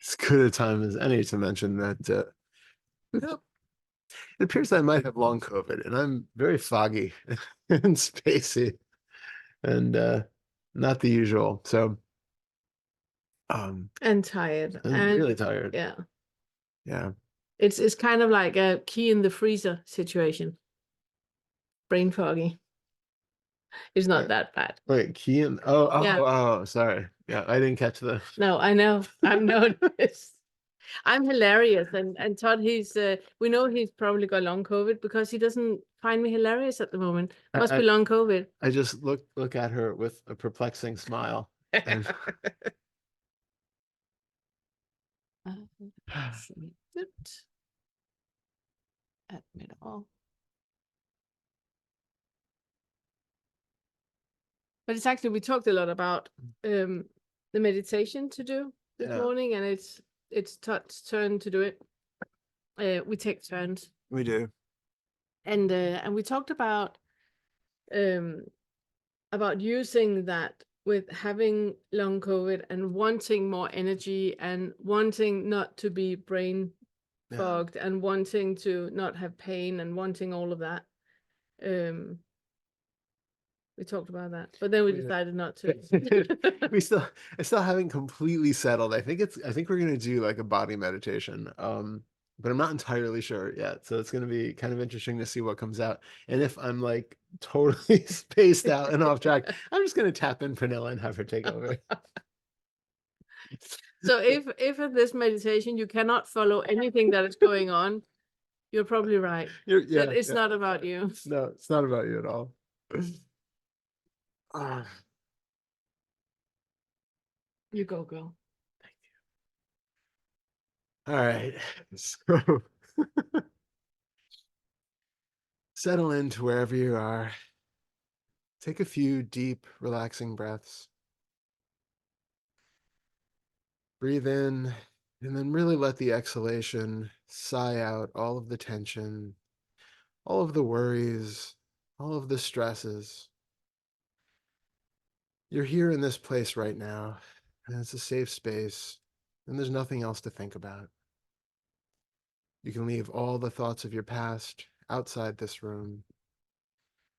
as good a time as any to mention that it appears I might have long COVID, and I'm very foggy and spacey, and not the usual. So, And tired. I'm And really tired. yeah, Yeah. it's kind of like a key in the freezer situation. Brain foggy. It's not Wait, that bad. wait, Kian. Oh, Yeah. sorry. Yeah, I didn't catch the. No, I know. I've noticed. I'm hilarious, and Todd, we know he's probably got long COVID because he doesn't find me hilarious at the moment. Must I, be I, long COVID. I just look at her with a perplexing smile, and See it. Admit all. But it's actually we talked a lot about the meditation to do this yeah, morning, and it's Todd's turn to do it. We take turns, we do. and we talked um about using that with having long COVID and wanting more energy and wanting not to be brain Yeah. fogged and wanting to not have pain and wanting all of that. We talked about that, but then we decided not to. I still haven't completely settled. I think we're gonna do like a body meditation. But I'm not entirely sure yet. So it's gonna be kind of interesting to see what comes out. And if I'm like totally spaced out and off track, I'm just gonna tap in Pernille and have her take over. So if in this meditation you cannot follow anything that is going on, you're probably right. Yeah, That it's not about you. no, it's not about you at all. Ah, You go, girl. thank you. All right. So settle into wherever you are. Take a few deep, relaxing breaths. Breathe in, and then really let the exhalation sigh out all of the tension, all of the worries, all of the stresses. You're here in this place right now, and it's a safe space, and there's nothing else to think about. You can leave all the thoughts of your past outside this room,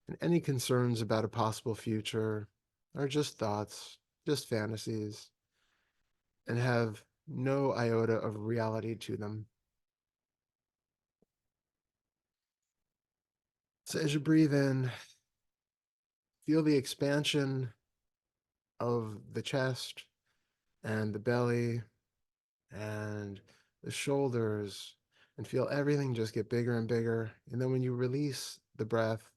and any concerns about a possible future are just thoughts, just fantasies, and have no iota of reality to them. So as you breathe in, feel the expansion of the chest and the belly and the shoulders, and feel everything just get bigger and bigger. And then when you release the breath,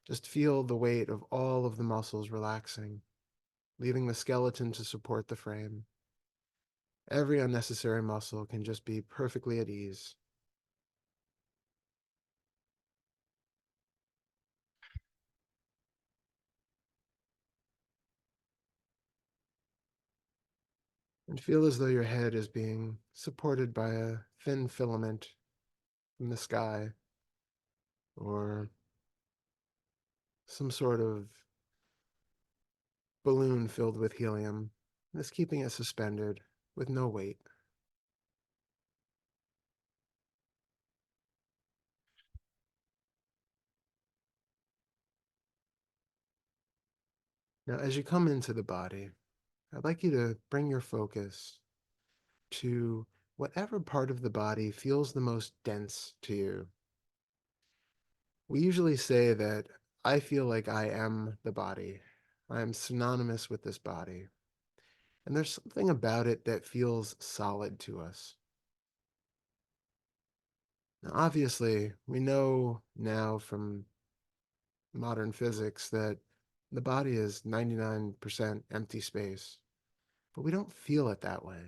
just feel the weight of all of the muscles relaxing, leaving the skeleton to support the frame. Every unnecessary muscle can just be perfectly at ease. And feel as though your head is being supported by a thin filament from the sky, or some sort of balloon filled with helium, that's keeping it suspended with no weight. Now, as you come into the body, I'd like you to bring your focus to whatever part of the body feels the most dense to you. We usually say that I feel like I am the body. I am synonymous with this body. And there's something about it that feels solid to us. Now, obviously, we know now from modern physics that the body is 99% empty space, but we don't feel it that way.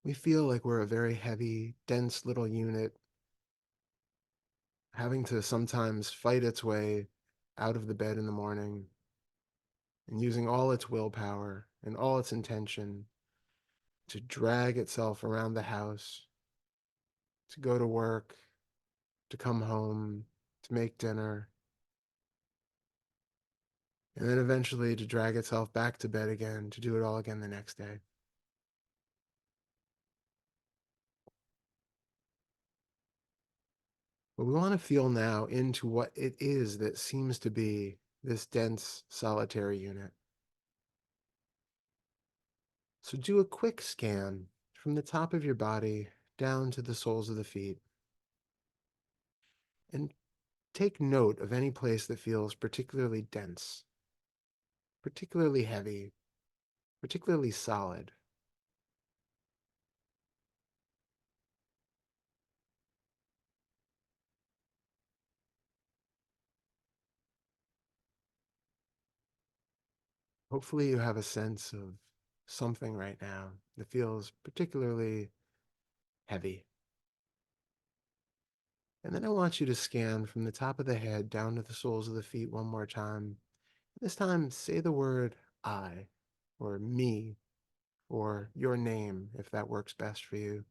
We feel like we're a very heavy, dense little unit, having to sometimes fight its way out of the bed in the morning and using all its willpower and all its intention to drag itself around the house, to go to work, to come home, to make dinner, and then eventually to drag itself back to bed again to do it all again the next day. But we want to feel now into what it is that seems to be this dense solitary unit. So do a quick scan from the top of your body down to the soles of the feet, and take note of any place that feels particularly dense, particularly heavy, particularly solid. Hopefully you have a sense of something right now that feels particularly heavy. And then I want you to scan from the top of the head down to the soles of the feet one more time. This time, say the word I, or me, or your name, if that works best for you.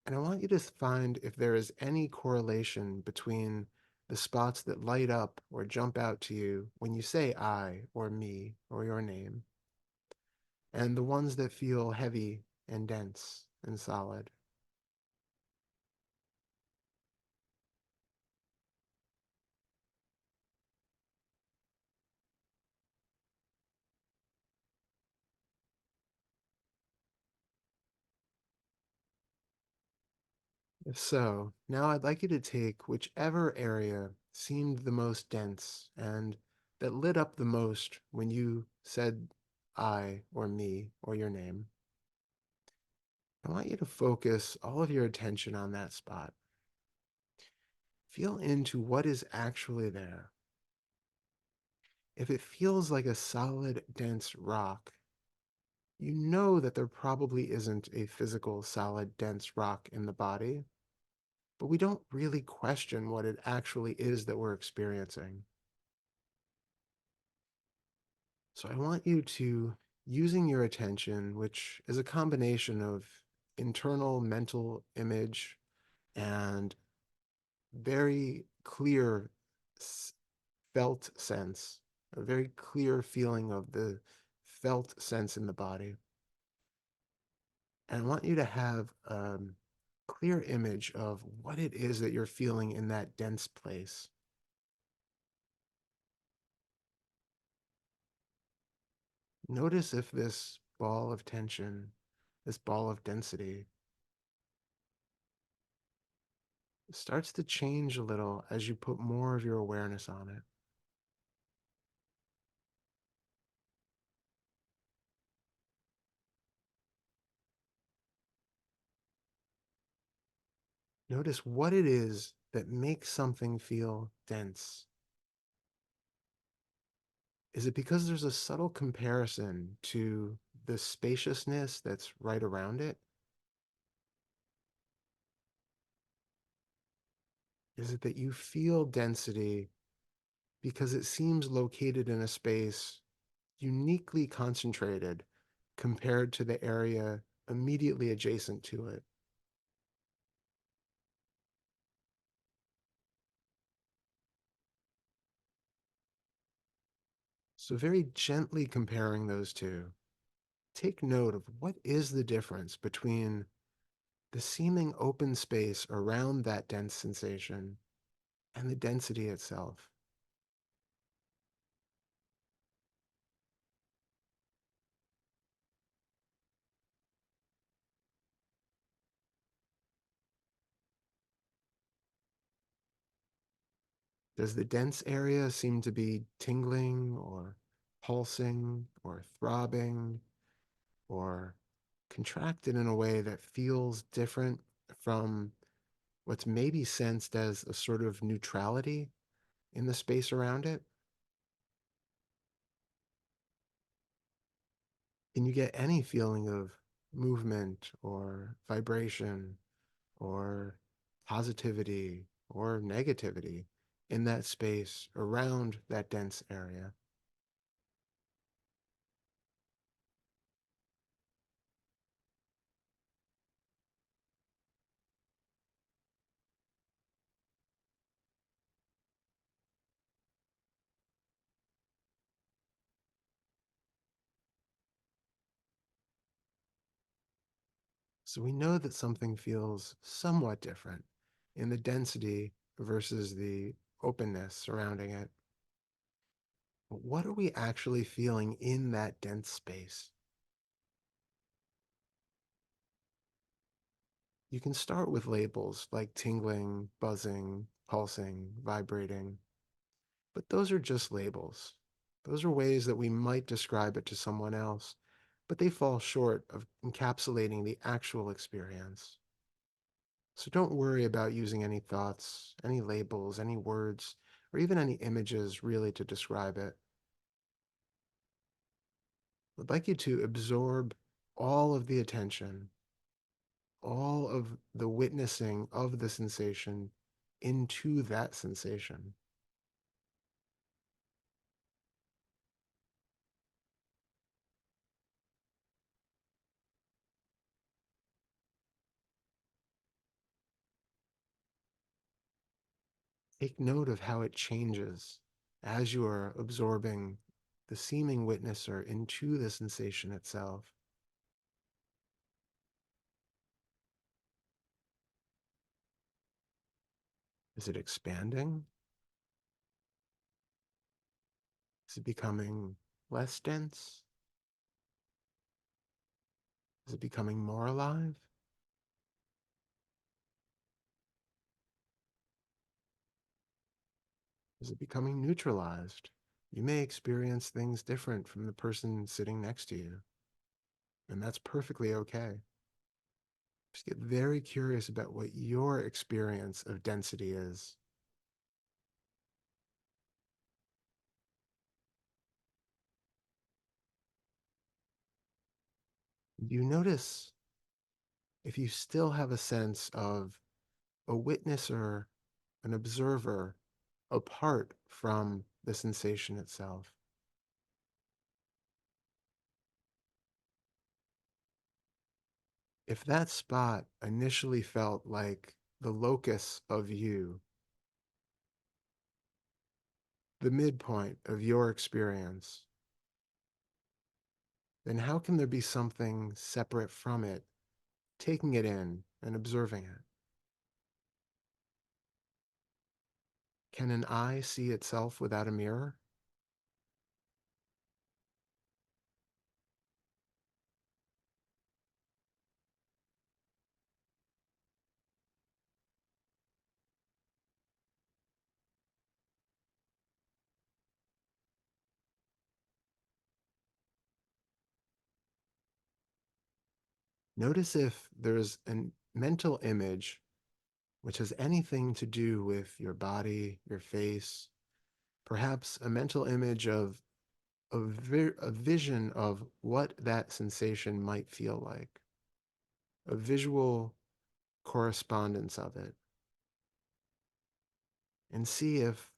And I want you to find if there is any correlation between the spots that light up or jump out to you when you say I, or me, or your name, and the ones that feel heavy and dense and solid. If so, now I'd like you to take whichever area seemed the most dense and that lit up the most when you said I or me or your name. I want you to focus all of your attention on that spot. Feel into what is actually there. If it feels like a solid, dense rock, you know that there probably isn't a physical, solid, dense rock in the body, but we don't really question what it actually is that we're experiencing. So I want you to, using your attention, which is a combination of internal mental image and very clear felt sense, a very clear feeling of the felt sense in the body. And I want you to have a clear image of what it is that you're feeling in that dense place. Notice if this ball of tension, this ball of density, starts to change a little as you put more of your awareness on it. Notice what it is that makes something feel dense. Is it because there's a subtle comparison to the spaciousness that's right around it? Is it that you feel density because it seems located in a space uniquely concentrated compared to the area immediately adjacent to it? So very gently comparing those two, take note of what is the difference between the seeming open space around that dense sensation and the density itself. Does the dense area seem to be tingling or pulsing or throbbing or contracted in a way that feels different from what's maybe sensed as a sort of neutrality in the space around it? Can you get any feeling of movement or vibration or positivity or negativity in that space around that dense area? So we know that something feels somewhat different in the density versus the openness surrounding it. But what are we actually feeling in that dense space? You can start with labels like tingling, buzzing, pulsing, vibrating, but those are just labels. Those are ways that we might describe it to someone else, but they fall short of encapsulating the actual experience. So don't worry about using any thoughts, any labels, any words, or even any images really to describe it. I'd like you to absorb all of the attention, all of the witnessing of the sensation into that sensation. Take note of how it changes as you are absorbing the seeming witnesser into the sensation itself. Is it expanding? Is it becoming less dense? Is it becoming more alive? Is it becoming neutralized? You may experience things different from the person sitting next to you, and that's perfectly okay. Just get very curious about what your experience of density is. You notice if you still have a sense of a witnesser, an observer, apart from the sensation itself. If that spot initially felt like the locus of you, the midpoint of your experience, then how can there be something separate from it, taking it in and observing it? Can an eye see itself without a mirror? Notice if there's a mental image which has anything to do with your body, your face, perhaps a mental image of a vision of what that sensation might feel like, a visual correspondence of it, and see if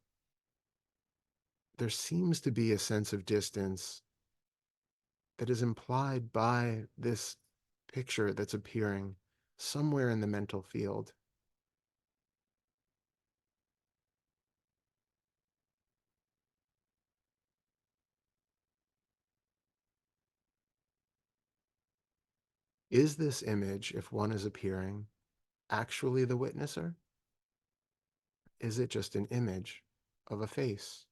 there seems to be a sense of distance that is implied by this picture that's appearing somewhere in the mental field. Is this image, if one is appearing, actually the witnesser? Is it just an image of a face,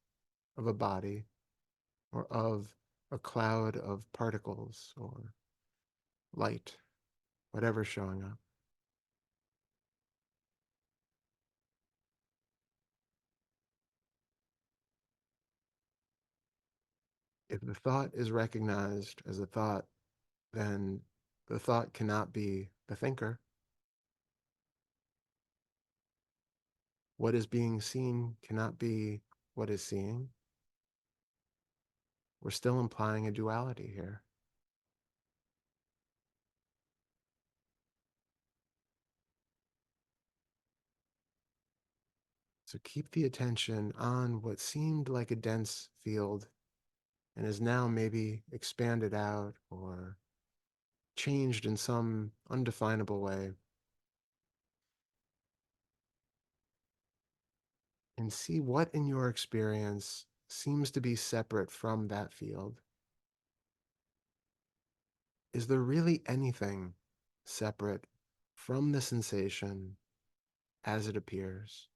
of a body, or of a cloud of particles or light, whatever's showing up? If the thought is recognized as a thought, then the thought cannot be the thinker. What is being seen cannot be what is seeing. We're still implying a duality here. So keep the attention on what seemed like a dense field and is now maybe expanded out or changed in some undefinable way, and see what in your experience seems to be separate from that field. Is there really anything separate from the sensation as it appears.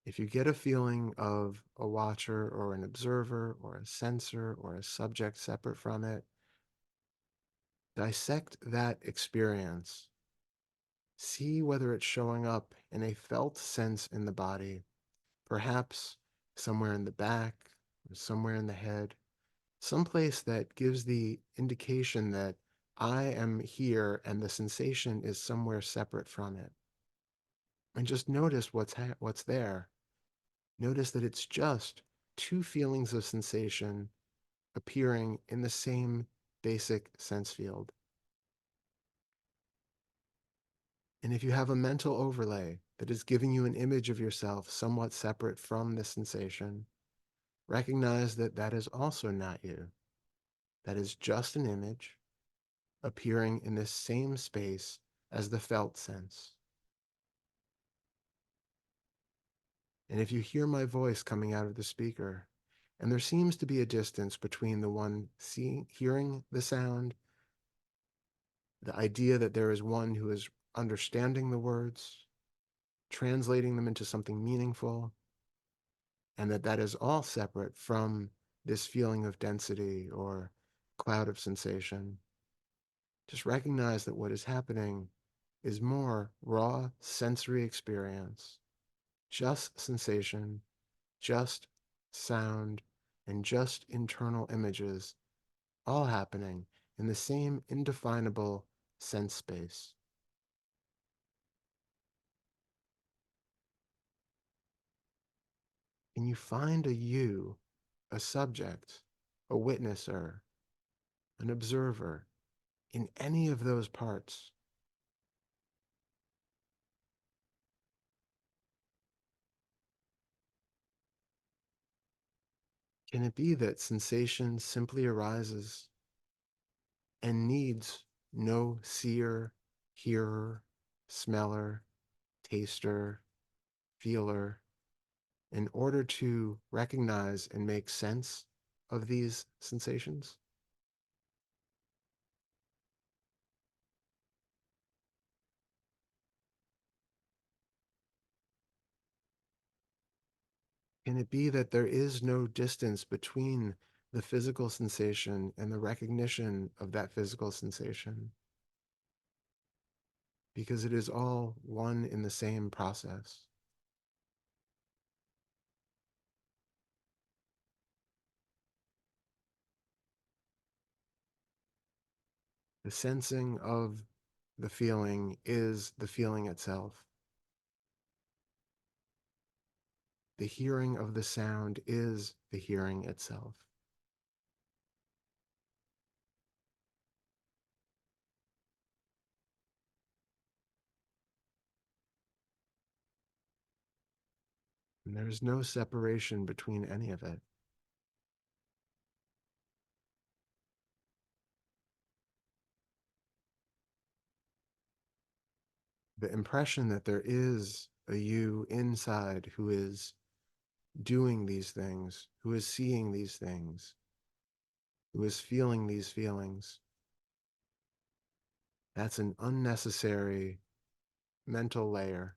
If you get a feeling of a watcher or an observer or a sensor or a subject separate from it, dissect that experience. See whether it's showing up in a felt sense in the body, perhaps somewhere in the back or somewhere in the head, someplace that gives the indication that I am here and the sensation is somewhere separate from it. And just notice what's there. Notice that it's just two feelings of sensation appearing in the same basic sense field. And if you have a mental overlay that is giving you an image of yourself somewhat separate from the sensation, recognize that that is also not you. That is just an image appearing in this same space as the felt sense. And if you hear my voice coming out of the speaker, and there seems to be a distance between the one hearing the sound, the idea that there is one who is understanding the words, translating them into something meaningful, and that that is all separate from this feeling of density or cloud of sensation. Just recognize that what is happening is more raw sensory experience, just sensation, just sound, and just internal images, all happening in the same indefinable sense space. Can you find a you, a subject, a witnesser, an observer in any of those parts? Can it be that sensation simply arises and needs no seer, hearer, smeller, taster, feeler in order to recognize and make sense of these sensations? Can it be that there is no distance between the physical sensation and the recognition of that physical sensation? Because it is all one in the same process. The sensing of the feeling is the feeling itself. The hearing of the sound is the hearing itself. And there's no separation between any of it. The impression that there is a you inside who is doing these things, who is seeing these things, who is feeling these feelings, that's an unnecessary mental layer.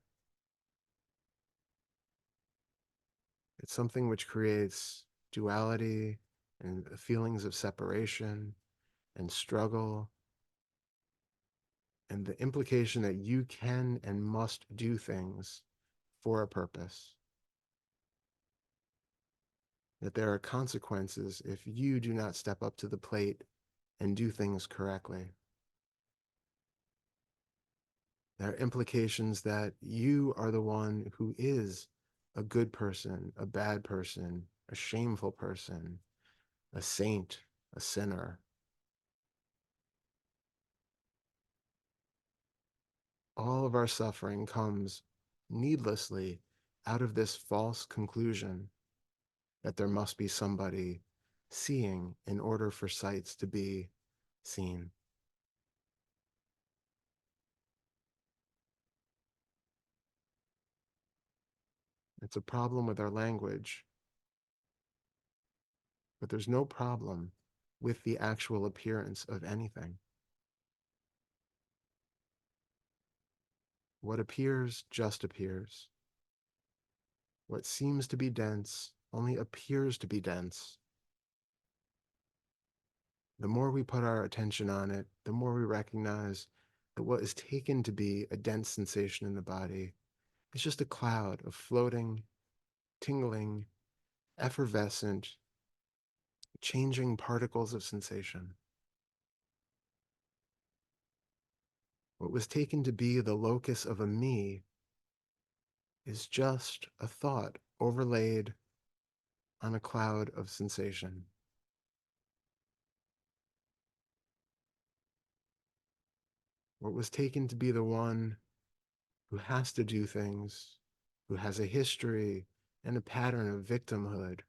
It's something which creates duality and feelings of separation and struggle, and the implication that you can and must do things for a purpose. That there are consequences if you do not step up to the plate and do things correctly. There are implications that you are the one who is a good person, a bad person, a shameful person, a saint, a sinner. All of our suffering comes needlessly out of this false conclusion that there must be somebody seeing in order for sights to be seen. It's a problem with our language, but there's no problem with the actual appearance of anything. What appears just appears. What seems to be dense only appears to be dense. The more we put our attention on it, the more we recognize that what is taken to be a dense sensation in the body is just a cloud of floating, tingling, effervescent, changing particles of sensation. What was taken to be the locus of a me is just a thought overlaid on a cloud of sensation. What was taken to be the one who has to do things, who has a history and a pattern of victimhood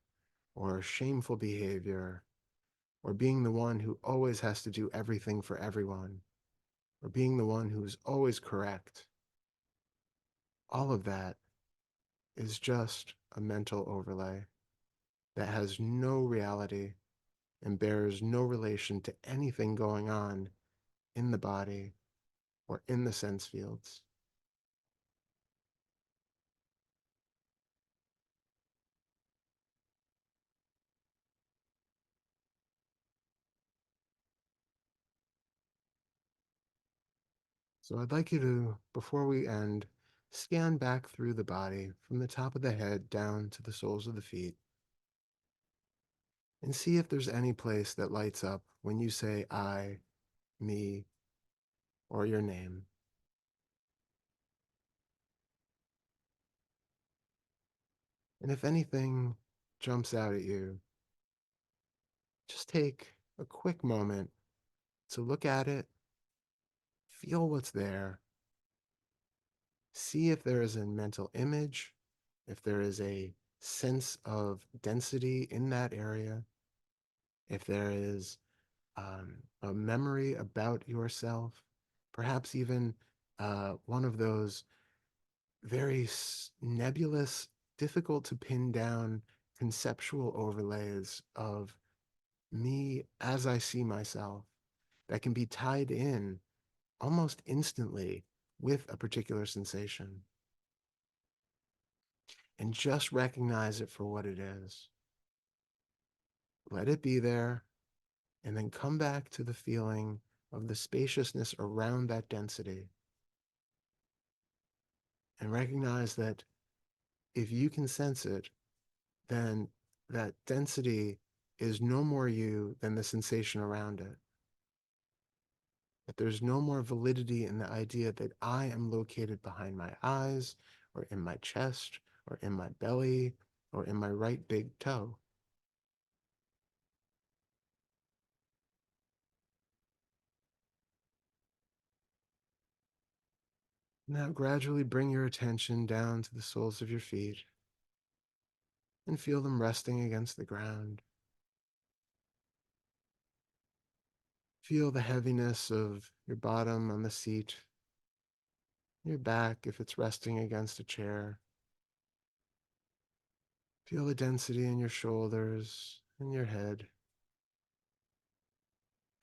or shameful behavior, or being the one who always has to do everything for everyone, or being the one who's always correct. All of that is just a mental overlay that has no reality and bears no relation to anything going on in the body or in the sense fields. So I'd like you to, before we end, scan back through the body from the top of the head down to the soles of the feet and see if there's any place that lights up when you say I, me, or your name. And if anything jumps out at you, just take a quick moment to look at it, feel what's there, see if there is a mental image, if there is a sense of density in that area, if there is a memory about yourself, perhaps even one of those very nebulous, difficult to pin down conceptual overlays of me as I see myself that can be tied in almost instantly with a particular sensation. And just recognize it for what it is. Let it be there, and then come back to the feeling of the spaciousness around that density. And recognize that if you can sense it, then that density is no more you than the sensation around it. That there's no more validity in the idea that I am located behind my eyes, or in my chest, or in my belly, or in my right big toe. Now gradually bring your attention down to the soles of your feet and feel them resting against the ground. Feel the heaviness of your bottom on the seat, your back if it's resting against a chair. Feel the density in your shoulders and your head.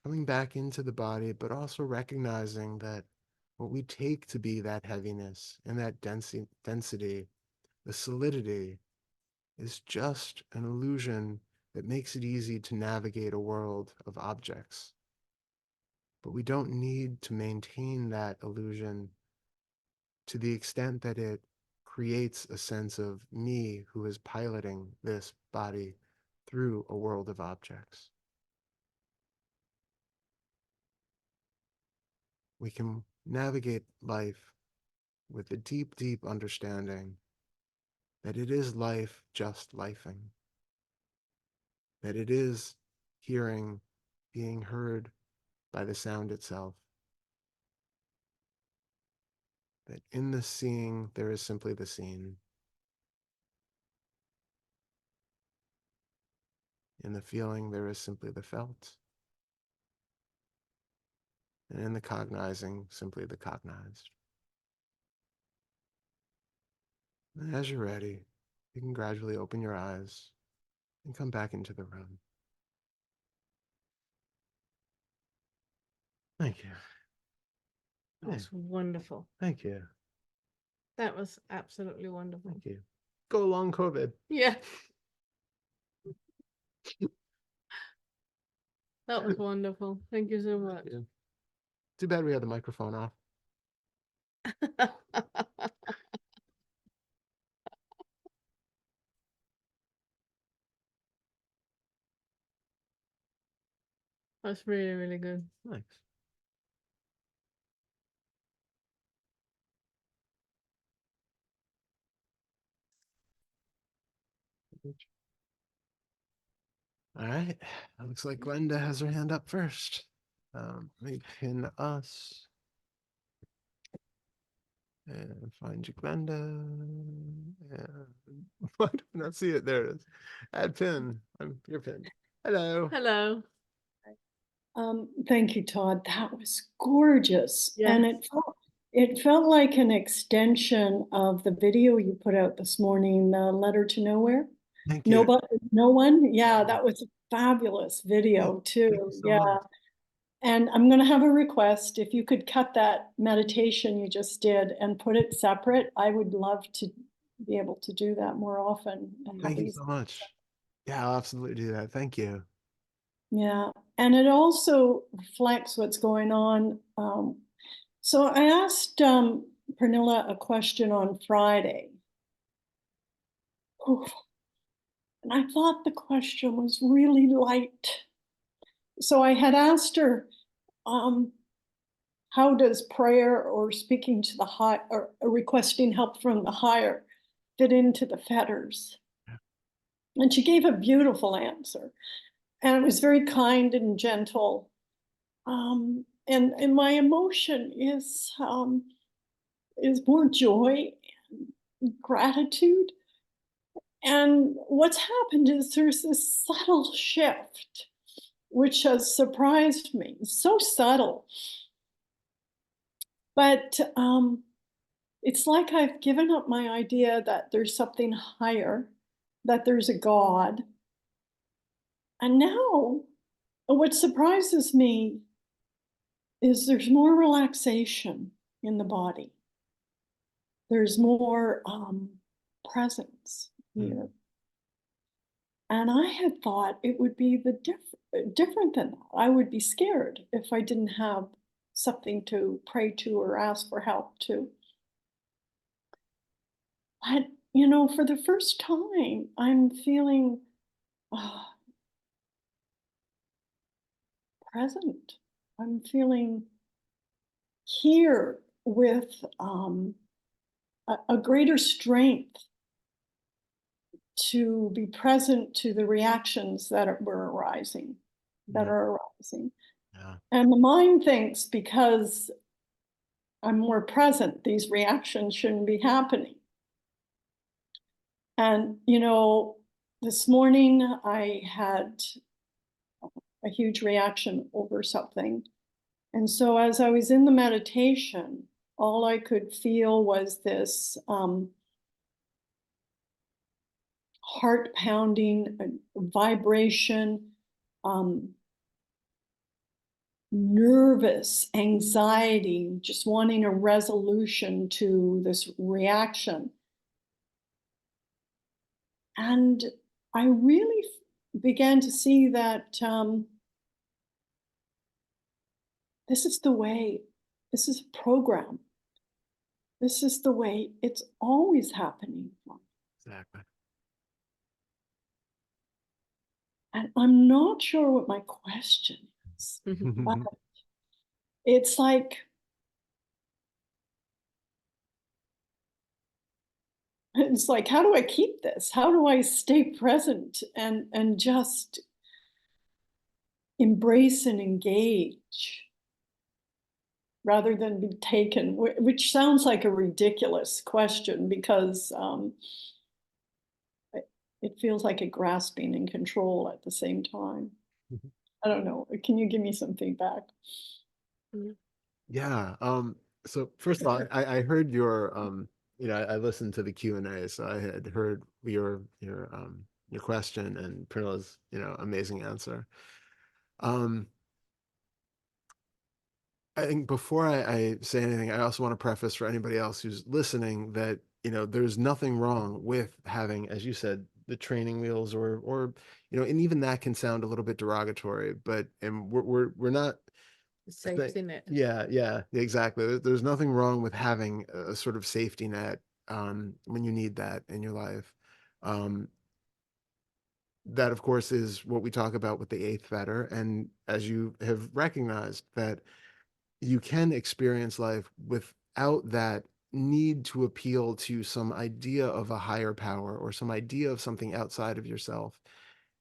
Coming back into the body, but also recognizing that what we take to be that heaviness and that density, the solidity, is just an illusion that makes it easy to navigate a world of objects. But we don't need to maintain that illusion to the extent that it creates a sense of me who is piloting this body through a world of objects. We can navigate life with a deep, deep understanding that it is life just lifing, that it is hearing being heard by the sound itself, that in the seeing there is simply the seen, in the feeling there is simply the felt, and in the cognizing simply the cognized. And as you're ready, You can gradually open your eyes and come back into the room. Thank you. That was wonderful. Thank you. That was absolutely wonderful. Thank you. Go long COVID. Yeah. That was wonderful. Thank you so much. Yeah. Too bad we had the microphone off. That's really, really good. Thanks. All right. It looks like Glenda has her hand up first. Let me pin us. And find you, Glenda. And I do not see it. There it is. Add pin. You're pinned. Hello. Hello. Thank you, Todd. That was gorgeous. Yeah. And it felt like an extension of the video you put out this morning, the Letter to Nowhere. Thank you. No one? Yeah, Yeah. that was a fabulous video too. Thank you so Yeah. much. And I'm going to have a request. If you could cut that meditation you just did and put it separate, I would love to be able to do that more often. Thank you so much. Yeah, I'll absolutely do that. Thank you. Yeah, and it also reflects what's going on. So I asked Pernille a question on Friday. Oof. And I thought the question was really light. So I had asked her, how does prayer or speaking to the high or requesting help from the higher fit into the fetters? Yeah. And she gave a beautiful answer. And it was very kind and gentle. And my emotion is more joy and gratitude. And what's happened is there's this subtle shift, which has surprised me. So subtle. But it's like I've given up my idea that there's something higher, that there's a God. And now what surprises me is there's more relaxation in the body. There's more presence here. And I had thought it would be different than that. I would be scared if I didn't have something to pray to or ask for help to. But, for the first time, I'm feeling present. I'm feeling here with a greater strength to be present to the reactions that are arising. Yeah. And the mind thinks because I'm more present, these reactions shouldn't be happening. And, this morning I had a huge reaction over something. And so as I was in the meditation, all I could feel was this heart pounding, vibration, nervous anxiety, just wanting a resolution to this reaction. And I really began to see that this is the way, this is a program. This is the way it's always happening. Exactly. And I'm not sure what my question is, but it's like, how do I keep this? How do I stay present and just embrace and engage rather than be taken, which sounds like a ridiculous question because it feels like a grasping and control at the same time. I don't know. Can you give me some feedback? Yeah. So first of all, I heard your I listened to the Q&A, so I had heard your question and Pernilla's, amazing answer. I think before I say anything, I also want to preface for anybody else who's listening that, there's nothing wrong with having, as you said, the training wheels or, and even that can sound a little bit derogatory, but, and we're not, Safety net. yeah, exactly. There's nothing wrong with having a sort of safety net, when you need that in your life. Um, that of course is what we talk about with the eighth fetter. And as you have recognized that you can experience life without that need to appeal to some idea of a higher power or some idea of something outside of yourself.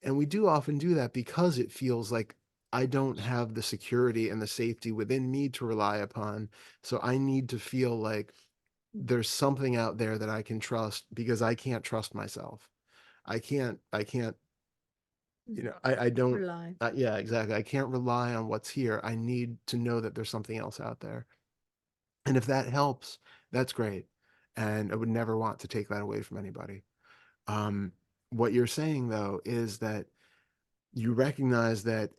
And we do often do that because it feels like I don't have the security and the safety within me to rely upon. So I need to feel like there's something out there that I can trust because I can't trust myself. I can't, I don't, Rely. yeah, exactly. I can't rely on what's here. I need to know that there's something else out there. And if that helps, that's great. And I would never want to take that away from anybody. Um, what you're saying though is that you recognize that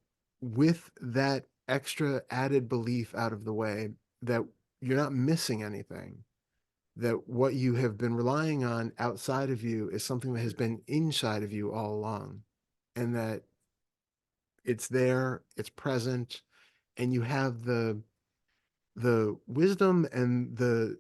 with that extra added belief out of the way, that you're not missing anything, that what you have been relying on outside of you is something that has been inside of you all along, and that it's there, it's present, and you have the wisdom and the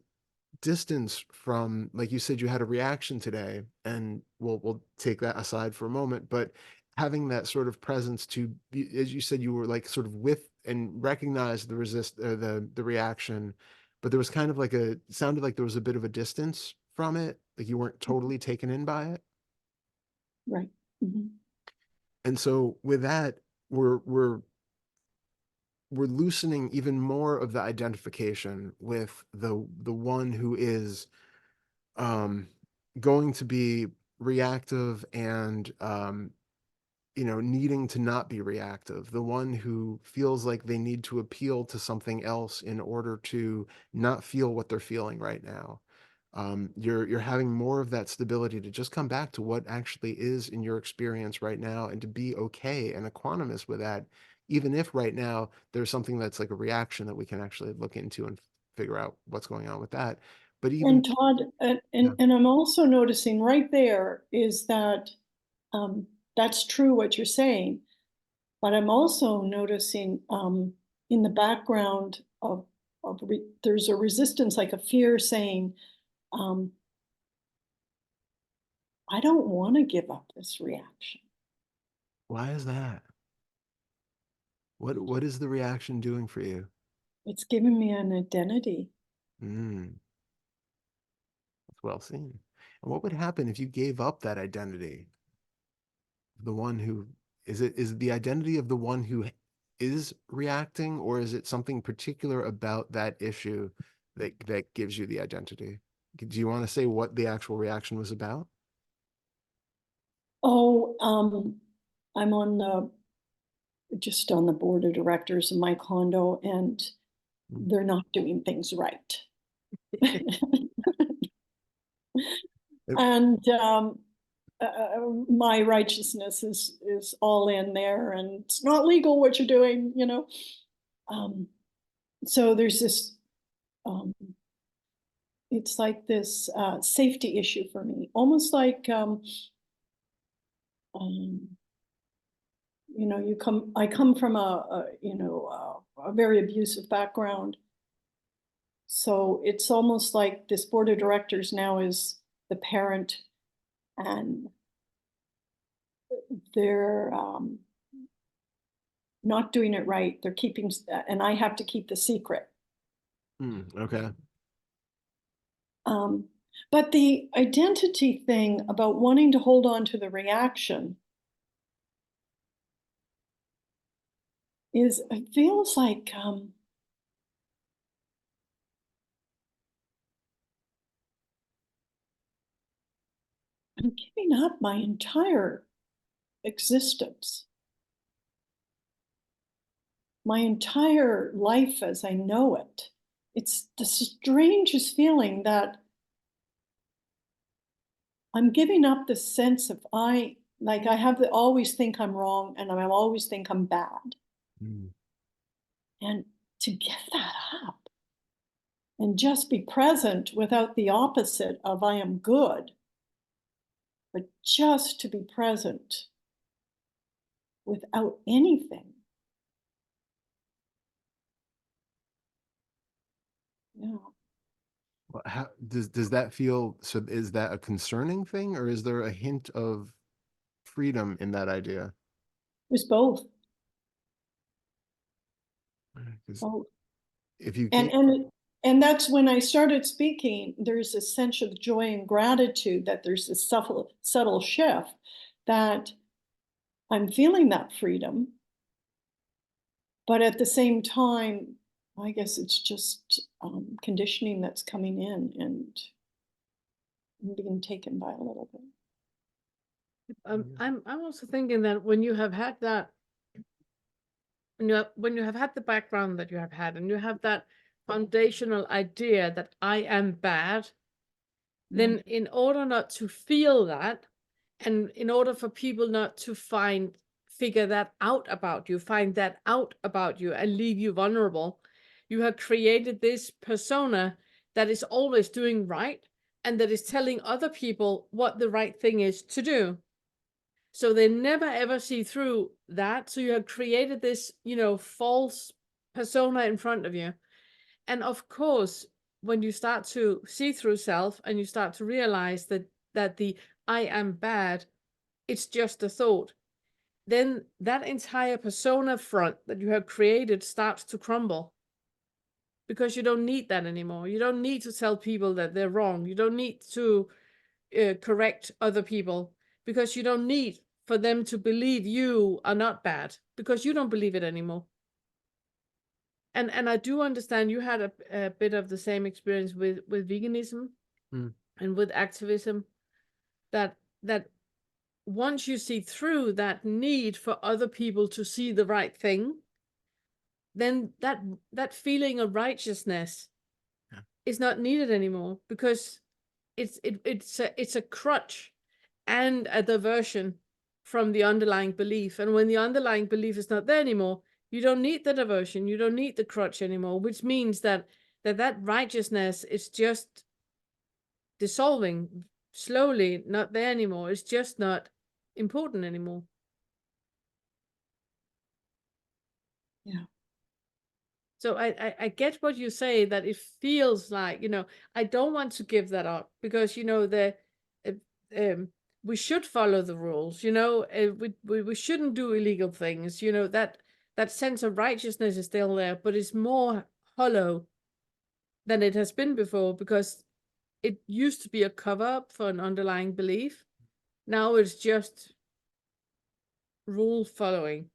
distance from, like you said, you had a reaction today, and we'll take that aside for a moment, but having that sort of presence to be, as you said, you were like sort of with and recognize the resist or the reaction, but there was kind of like a, it sounded like there was a bit of a distance from it, like you weren't totally taken in by it. Right. Mhm. And so with that, we're loosening even more of the identification with the one who is um, going to be reactive and needing to not be reactive, the one who feels like they need to appeal to something else in order to not feel what they're feeling right now. You're having more of that stability to just come back to what actually is in your experience right now and to be okay and equanimous with that, even if right now there's something that's like a reaction that we can actually look into and figure out what's going on with that. But even And Todd, yeah. and I'm also noticing right there is that that's true what you're saying, but I'm also noticing in the background of there's a resistance, like a fear saying, um, I don't want to give up this reaction. Why is that? What is the reaction doing for you? It's giving me an identity. Mm, that's well seen. And what would happen if you gave up that identity? The one who is it the identity of the one who is reacting, or is it something particular about that issue that gives you the identity? Do you want to say what the actual reaction was about? Oh, I'm on just on the board of directors of my condo, and Mm. they're not doing things right. It- And my righteousness is all in there, and it's not legal what you're doing, you know. Um, so there's this. Um, it's like this safety issue for me, almost like um, I come from a very abusive background. So it's almost like this board of directors now is the parent, and they're not doing it right. They're keeping, and I have to keep the secret. okay. Um, but the identity thing about wanting to hold on to the reaction it feels like I'm giving up my entire existence, my entire life as I know it. It's the strangest feeling that I'm giving up the sense of I have to always think I'm wrong and I always think I'm bad. Mm. And to give that up and just be present without the opposite of I am good, but just to be present without anything. Yeah. Well, how does that feel? So is that a concerning thing, or is there a hint of freedom in that idea? It was both. Because Both. if you And can't, and and that's when I started speaking, there's a sense of joy and gratitude that there's this subtle shift that I'm feeling that freedom, but at the same time, I guess it's just conditioning that's coming in and being taken by a little bit. I'm also thinking that when you have had that, when you have had the background that you have had, and you have that foundational idea that I am bad, Yeah. then in order not to feel that, and in order for people not to figure that out about you, find that out about you and leave you vulnerable, you have created this persona that is always doing right and that is telling other people what the right thing is to do. So they never ever see through that. So you have created this, false persona in front of you. And of course, when you start to see through self and you start to realize that the I am bad, it's just a thought, then that entire persona front that you have created starts to crumble, because you don't need that anymore. You don't need to tell people that they're wrong. You don't need to correct other people, because you don't need for them to believe you are not bad, because you don't believe it anymore. And I do understand you had a bit of the same experience with veganism Mm. and with activism, that once you see through that need for other people to see the right thing, then that feeling of righteousness Yeah. is not needed anymore, because it's a crutch and a diversion from the underlying belief. And when the underlying belief is not there anymore, you don't need the diversion, you don't need the crutch anymore, which means that righteousness is just dissolving slowly, not there anymore. It's just not important anymore. Yeah. So I get what you say, that it feels like, I don't want to give that up, because, uh, um, we should follow the rules, we shouldn't do illegal things, that sense of righteousness is still there, but it's more hollow than it has been before, because it used to be a cover up for an underlying belief. Now it's just rule following.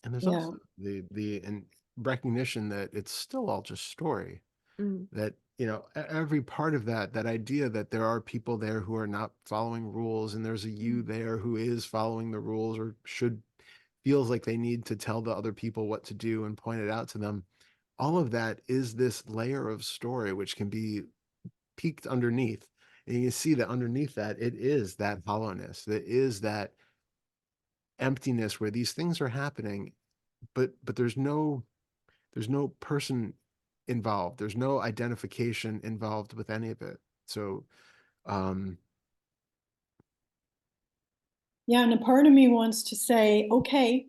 and there's Yeah. also the and recognition that it's still all just story. Mm. That every part of that idea that there are people there who are not following rules, and there's a you there who is following the rules, or feels like they need to tell the other people what to do and point it out to them. All of that is this layer of story which can be peeked underneath, and you see that underneath that it is that hollowness, that is that emptiness where these things are happening, but there's no person involved. There's no identification involved with any of it. So, um, Yeah. And a part of me wants to say, okay,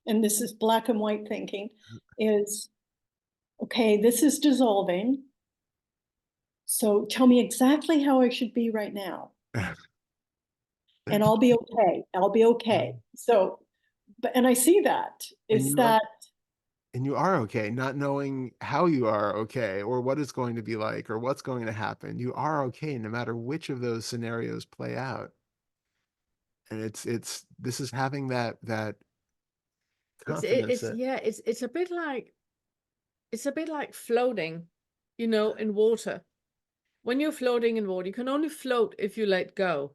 and this is black and white thinking, is okay, this is dissolving. So tell me exactly how I should be right now, and I'll be okay. I'll be okay. So, and I see that. and It's you are that, and you are okay, not knowing how you are okay, or what it's going to be like, or what's going to happen. You are okay no matter which of those scenarios play out. And it's this is having that confidence It's that yeah, it's a bit like floating, in water. When you're floating in water, you can only float if you let go.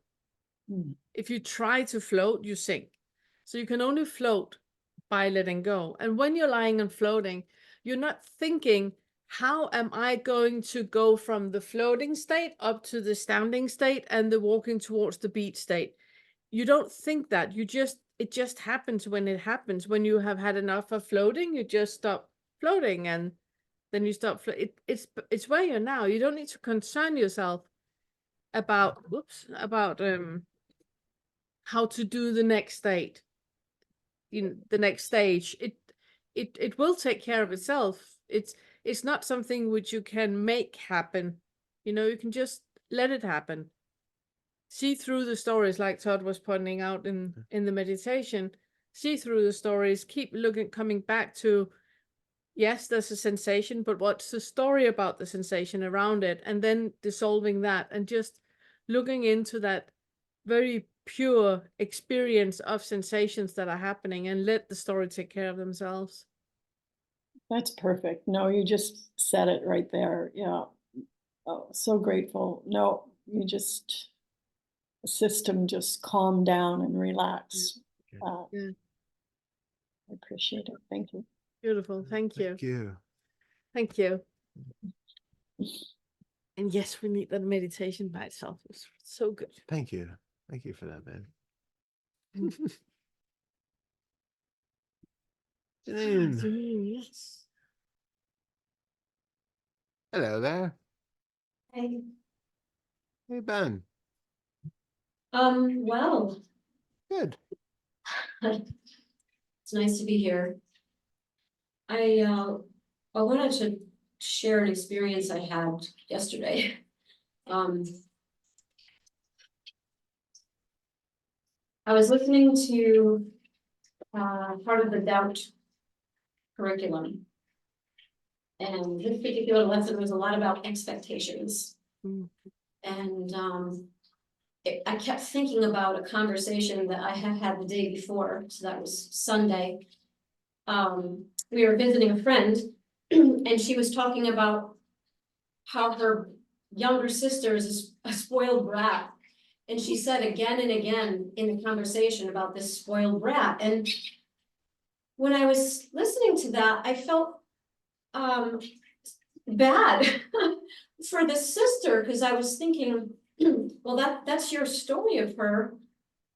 hmm, If you try to float, you sink. So you can only float by letting go. And when you're lying and floating, you're not thinking how am I going to go from the floating state up to the standing state and the walking towards the beach state? You don't think that. It just happens when it happens. When you have had enough of floating, you just stop floating, and then you stop. It's where you're now. You don't need to concern yourself about how to do the next state, the next stage. It will take care of itself. It's not something which you can make happen. You can just let it happen. See through the stories, like Todd was pointing out in the meditation. See through the stories, keep coming back to, yes, there's a sensation, but what's the story about the sensation around it? And then dissolving that and just looking into that very pure experience of sensations that are happening, and let the story take care of themselves. That's perfect. No, you just said it right there. Yeah. Oh, so grateful. No, the system just calm down and relax. Yeah. I appreciate it. Thank you. Beautiful. Thank you. Thank you. Thank you. And yes, we need that meditation by itself. It's so good. Thank you. Thank you for that, babe. Janine. Janine, yes. Hello there. Hey, Hey, Ben. well, Good. it's nice to be here. I wanted to share an experience I had yesterday. I was listening to part of the doubt curriculum. And this particular lesson was a lot about expectations. Mm. And I kept thinking about a conversation that I had had the day before, so that was Sunday. We were visiting a friend, and she was talking about how her younger sister is a spoiled brat. And she said again and again in the conversation about this spoiled brat. And when I was listening to that, I felt bad for the sister, because I was thinking, well, that's your story of her.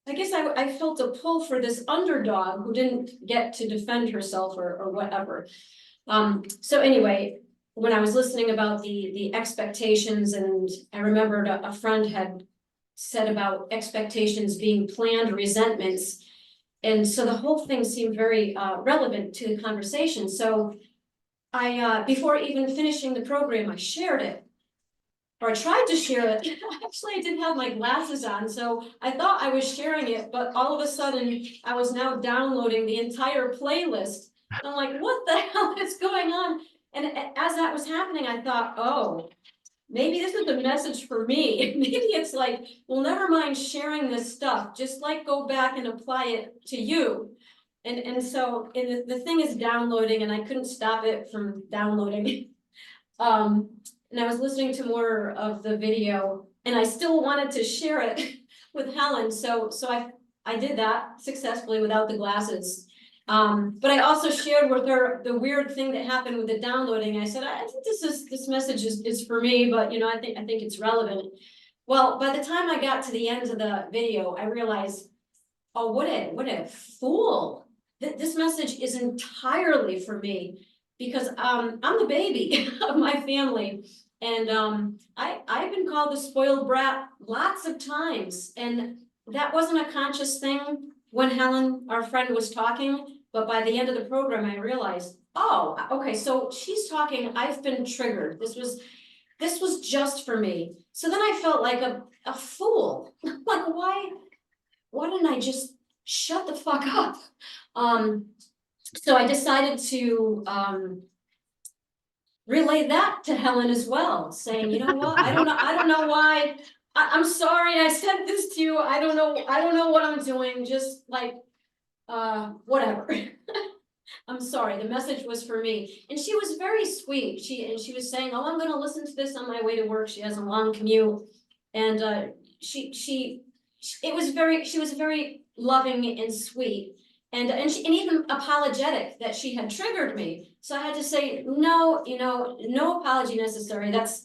I guess I felt a pull for this underdog who didn't get to defend herself or whatever. So anyway, when I was listening about the expectations, and I remembered a friend had said about expectations being planned resentments. And so the whole thing seemed very relevant to the conversation. So I, before even finishing the program, I shared it. Or I tried to share it. Actually, I didn't have my glasses on, so I thought I was sharing it, but all of a sudden I was now downloading the entire playlist. And I'm like, what the hell is going on? And as that was happening, I thought, oh, maybe this is a message for me. Maybe it's like, well, never mind sharing this stuff, just like go back and apply it to you. And so the thing is downloading, and I couldn't stop it from downloading. And I was listening to more of the video, and I still wanted to share it with Helen. So I did that successfully without the glasses. But I also shared with her the weird thing that happened with the downloading. I said, I think this message is for me, but I think it's relevant. Well, by the time I got to the end of the video, I realized, oh, what a fool. This message is entirely for me, because I'm the baby of my family. And I've been called the spoiled brat lots of times, and that wasn't a conscious thing when Helen, our friend, was talking. But by the end of the program, I realized, oh, okay, so she's talking, I've been triggered. This was just for me. So then I felt like a fool. Like, why didn't I just shut the fuck up? So I decided to relay that to Helen as well, saying, you know what, I don't know why. I'm sorry I sent this to you. I don't know what I'm doing. Just like whatever. I'm sorry, the message was for me. And she was very sweet. She was saying, oh, I'm gonna listen to this on my way to work. She has a long commute. And she was very loving and sweet. and even apologetic that she had triggered me. So I had to say, no, no apology necessary. That's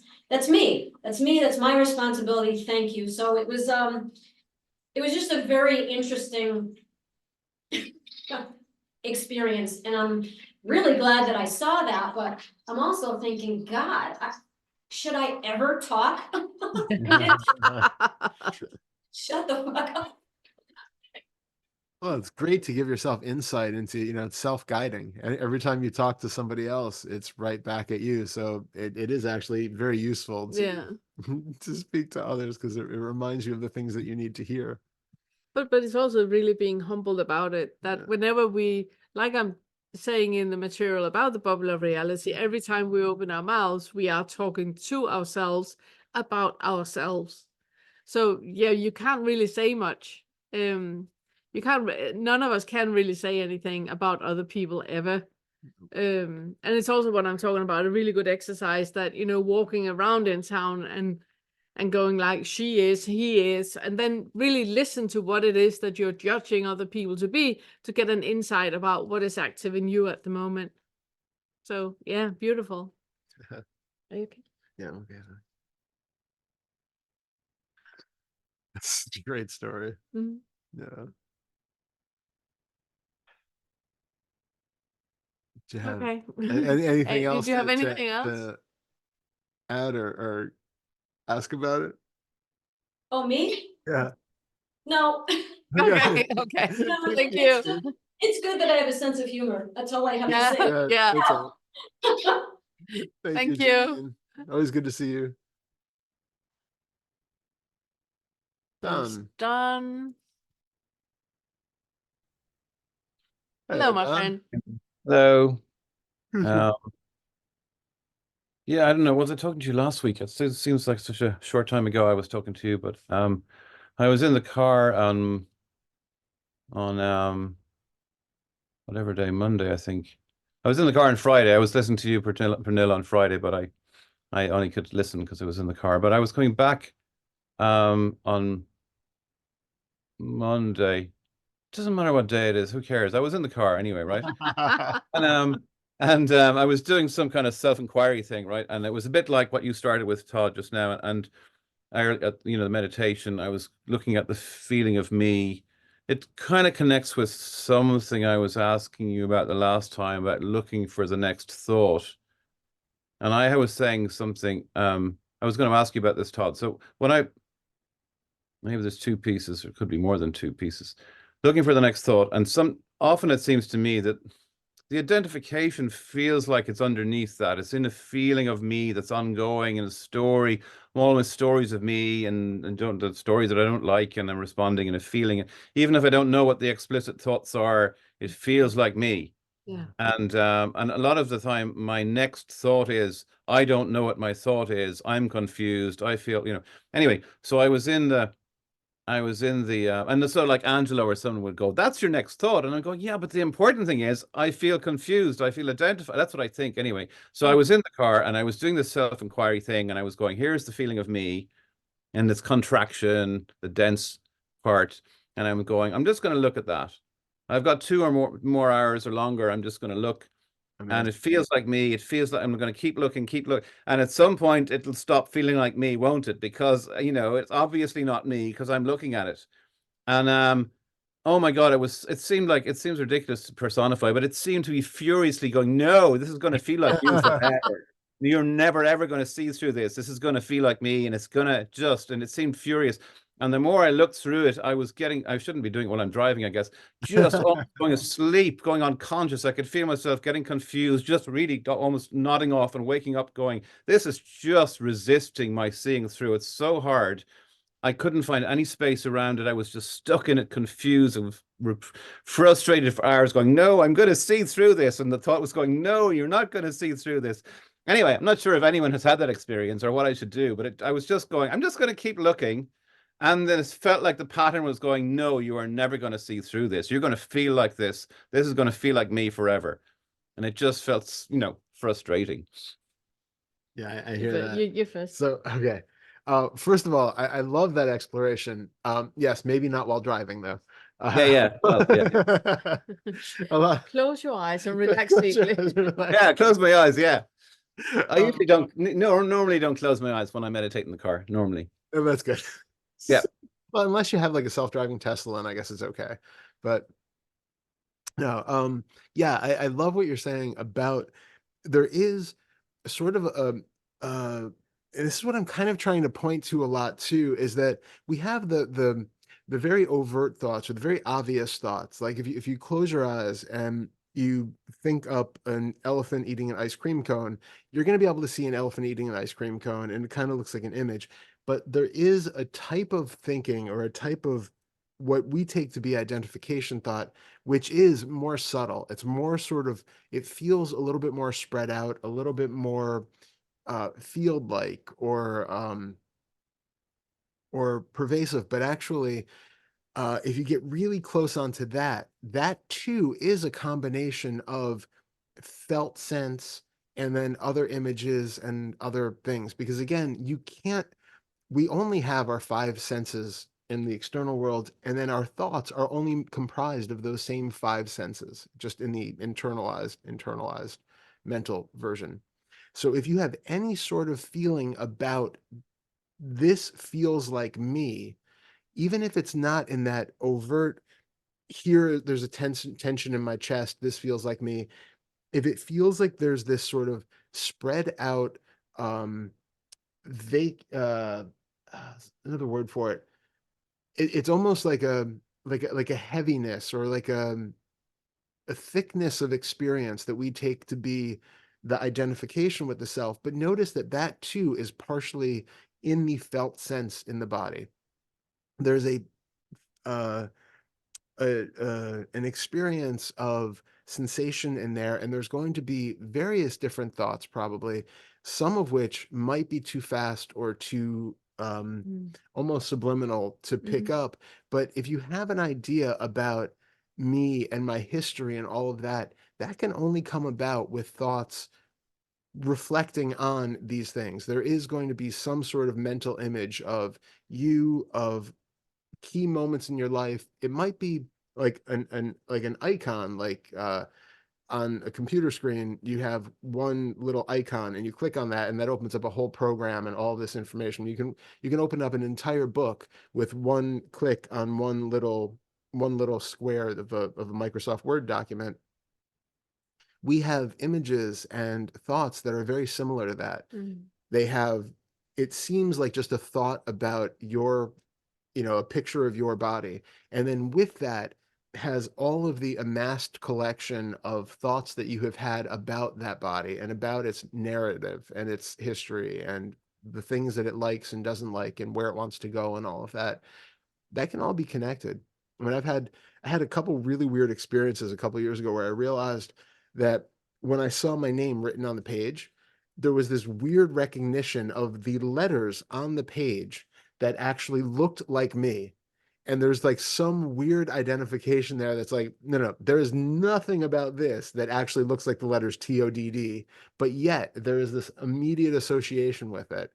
me. That's my responsibility. Thank you. So it was just a very interesting experience, and I'm really glad that I saw that, but I'm also thinking, God, should I ever talk? Shut the fuck up. Well, it's great to give yourself insight into, it's self-guiding. Every time you talk to somebody else, it's right back at you. So it is actually very useful to, Yeah. to speak to others, because it reminds you of the things that you need to hear. But it's also really being humbled about it, that Yeah. whenever we, like I'm saying in the material about the bubble of reality, every time we open our mouths, we are talking to ourselves about ourselves. So yeah, you can't really say much. None of us can really say anything about other people ever. And it's also what I'm talking about, a really good exercise that, walking around in town and going like, she is, he is, and then really listen to what it is that you're judging other people to be, to get an insight about what is active in you at the moment. So yeah, beautiful. Are you okay? Yeah. Okay. That's such a great story. Mhm. Yeah. Do you have Okay. anything Hey, else did you have to, anything else? to add or ask about it? Oh, me? Yeah. No. Okay, okay. No, Thank you. it's good that I have a sense of humor. That's all I have to Yeah, say. yeah. That's all. Thank you, Thank you. Jane. Always good to see you. That's Done. done. Hello, Hello, my Don. friend. Hello. Um, yeah, I don't know. Was I talking to you last week? It seems like such a short time ago I was talking to you, but I was in the car on whatever day, Monday, I think. I was in the car on Friday. I was listening to you, Pernille, on Friday, but I only could listen because I was in the car. But I was coming back on Monday. Doesn't matter what day it is. Who cares? I was in the car anyway, right? And I was doing some kind of self-inquiry thing, right? And it was a bit like what you started with, Todd, just now. And the meditation, I was looking at the feeling of me. It kind of connects with something I was asking you about the last time about looking for the next thought. And I was saying something, I was going to ask you about this, Todd. So maybe there's two pieces, or it could be more than two pieces. Looking for the next thought. And often it seems to me that the identification feels like it's underneath that. It's in a feeling of me that's ongoing, in a story. I'm always stories of me and the stories that I don't like, and I'm responding in a feeling. Even if I don't know what the explicit thoughts are, it feels like me. Yeah. And a lot of the time, my next thought is, I don't know what my thought is. I'm confused. I feel, Anyway, so I was in the and so like Angelo or someone would go, that's your next thought. And I'm going, yeah, but the important thing is I feel confused. I feel identified. That's what I think anyway. So I was in the car and I was doing this self-inquiry thing and I was going, here's the feeling of me and this contraction, the dense part. And I'm going, I'm just going to look at that. I've got 2 or more hours or longer. I'm just going to look. And it feels like me. It feels like I'm going to keep looking. And at some point, it'll stop feeling like me, won't it? Because, it's obviously not me because I'm looking at it. And oh my God, it seems ridiculous to personify, but it seemed to be furiously going, no, this is going to feel like you forever. You're never, ever going to see through this. This is going to feel like me. And it's going to and it seemed furious. And the more I looked through it, I shouldn't be doing it while I'm driving, I guess, just almost going asleep, going unconscious. I could feel myself getting confused, just really almost nodding off and waking up going, this is just resisting my seeing through. It's so hard. I couldn't find any space around it. I was just stuck in it, confused and frustrated for hours going, no, I'm going to see through this. And the thought was going, no, you're not going to see through this. Anyway, I'm not sure if anyone has had that experience or what I should do, but I was just going, I'm just going to keep looking. And then it felt like the pattern was going, no, you are never going to see through this. You're going to feel like this. This is going to feel like me forever. And it just felt, frustrating. Yeah, I hear that. You first. So, okay. First of all, I love that exploration. Yes, maybe not while driving though. Yeah. Well, yeah. A lot. Close your eyes and relax deeply. Yeah, close my eyes. Yeah. I Um, usually don't, no, normally don't close my eyes when I meditate in the car, normally. Oh, that's good. Yeah. Well, unless you have like a self-driving Tesla, and I guess it's okay. But no, yeah, I love what you're saying about there is sort of and this is what I'm kind of trying to point to a lot too, is that we have the very overt thoughts or the very obvious thoughts. Like if you close your eyes and you think up an elephant eating an ice cream cone, you're going to be able to see an elephant eating an ice cream cone, and it kind of looks like an image. But there is a type of thinking or a type of what we take to be identification thought, which is more subtle. It's more sort of, it feels a little bit more spread out, a little bit more field-like or pervasive. But actually, if you get really close onto that, that too is a combination of felt sense and then other images and other things. Because again, we only have our five senses in the external world, and then our thoughts are only comprised of those same five senses, just in the internalized mental version. So if you have any sort of feeling about this feels like me, even if it's not in that overt, here there's a tension in my chest, this feels like me. If it feels like there's this sort of spread out, vague, another word for it, it's almost like a heaviness or like a thickness of experience that we take to be the identification with the self. But notice that that too is partially in the felt sense in the body. There's uh, an experience of sensation in there, and there's going to be various different thoughts, probably, some of which might be too fast or too almost subliminal to pick up. But if you have an idea about me and my history and all of that, that can only come about with thoughts reflecting on these things. There is going to be some sort of mental image of you, of key moments in your life. It might be like an icon, like on a computer screen, you have one little icon and you click on that and that opens up a whole program and all this information. You can open up an entire book with one click on one little square of a Microsoft Word document. We have images and thoughts that are very similar to that. They have, it seems like just a thought about your, a picture of your body. And then with that has all of the amassed collection of thoughts that you have had about that body and about its narrative and its history and the things that it likes and doesn't like and where it wants to go and all of that. That can all be connected. I mean, I had a couple really weird experiences a couple years ago where I realized that when I saw my name written on the page, there was this weird recognition of the letters on the page that actually looked like me. And there's like some weird identification there that's like, no, there is nothing about this that actually looks like the letters TODD, but yet there is this immediate association with it.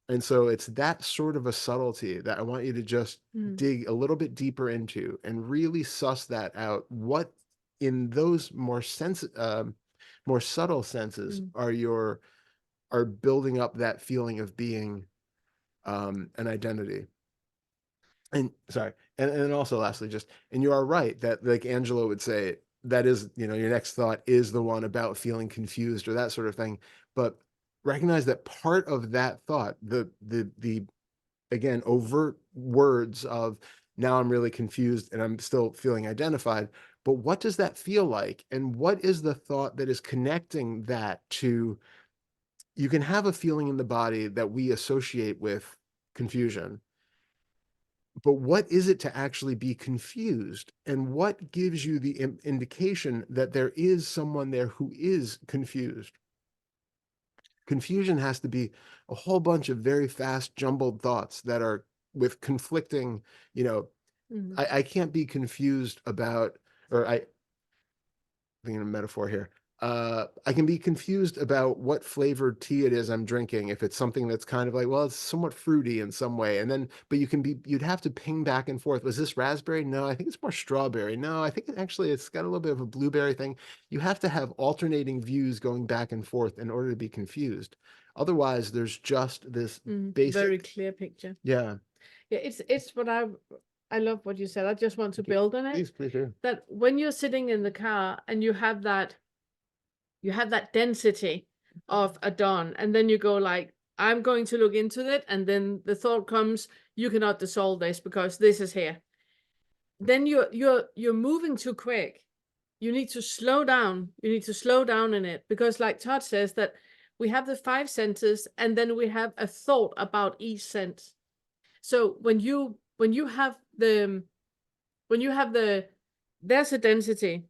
And so it's that sort of a subtlety that I want you to just dig a little bit deeper into and really suss that out. What in those more subtle senses are building up that feeling of being an identity. And sorry, and also lastly, just, and you are right that, like Angela would say, that is, your next thought is the one about feeling confused or that sort of thing. But recognize that part of that thought, the again, overt words of, now I'm really confused and I'm still feeling identified, but what does that feel like? And what is the thought that is connecting that to, you can have a feeling in the body that we associate with confusion, but what is it to actually be confused? And what gives you the indication that there is someone there who is confused? Confusion has to be a whole bunch of very fast, jumbled thoughts that are with conflicting, I can't be confused about, or thinking a metaphor here. I can be confused about what flavored tea it is I'm drinking. If it's something that's kind of like, well, it's somewhat fruity in some way. And then, but you'd have to ping back and forth. Was this raspberry? No, I think it's more strawberry. No, I think it's got a little bit of a blueberry thing. You have to have alternating views going back and forth in order to be confused. Otherwise, there's just this very basic, clear picture. yeah. Yeah, it's what I love what you said. I just want to build on it. Please do. That when you're sitting in the car and you have that density of a dawn, and then you go like, I'm going to look into it, and then the thought comes, you cannot dissolve this because this is here. Then you're moving too quick. You need to slow down. You need to slow down in it, because like Todd says, that we have the 5 senses, and then we have a thought about each sense. So when you have the there's a density,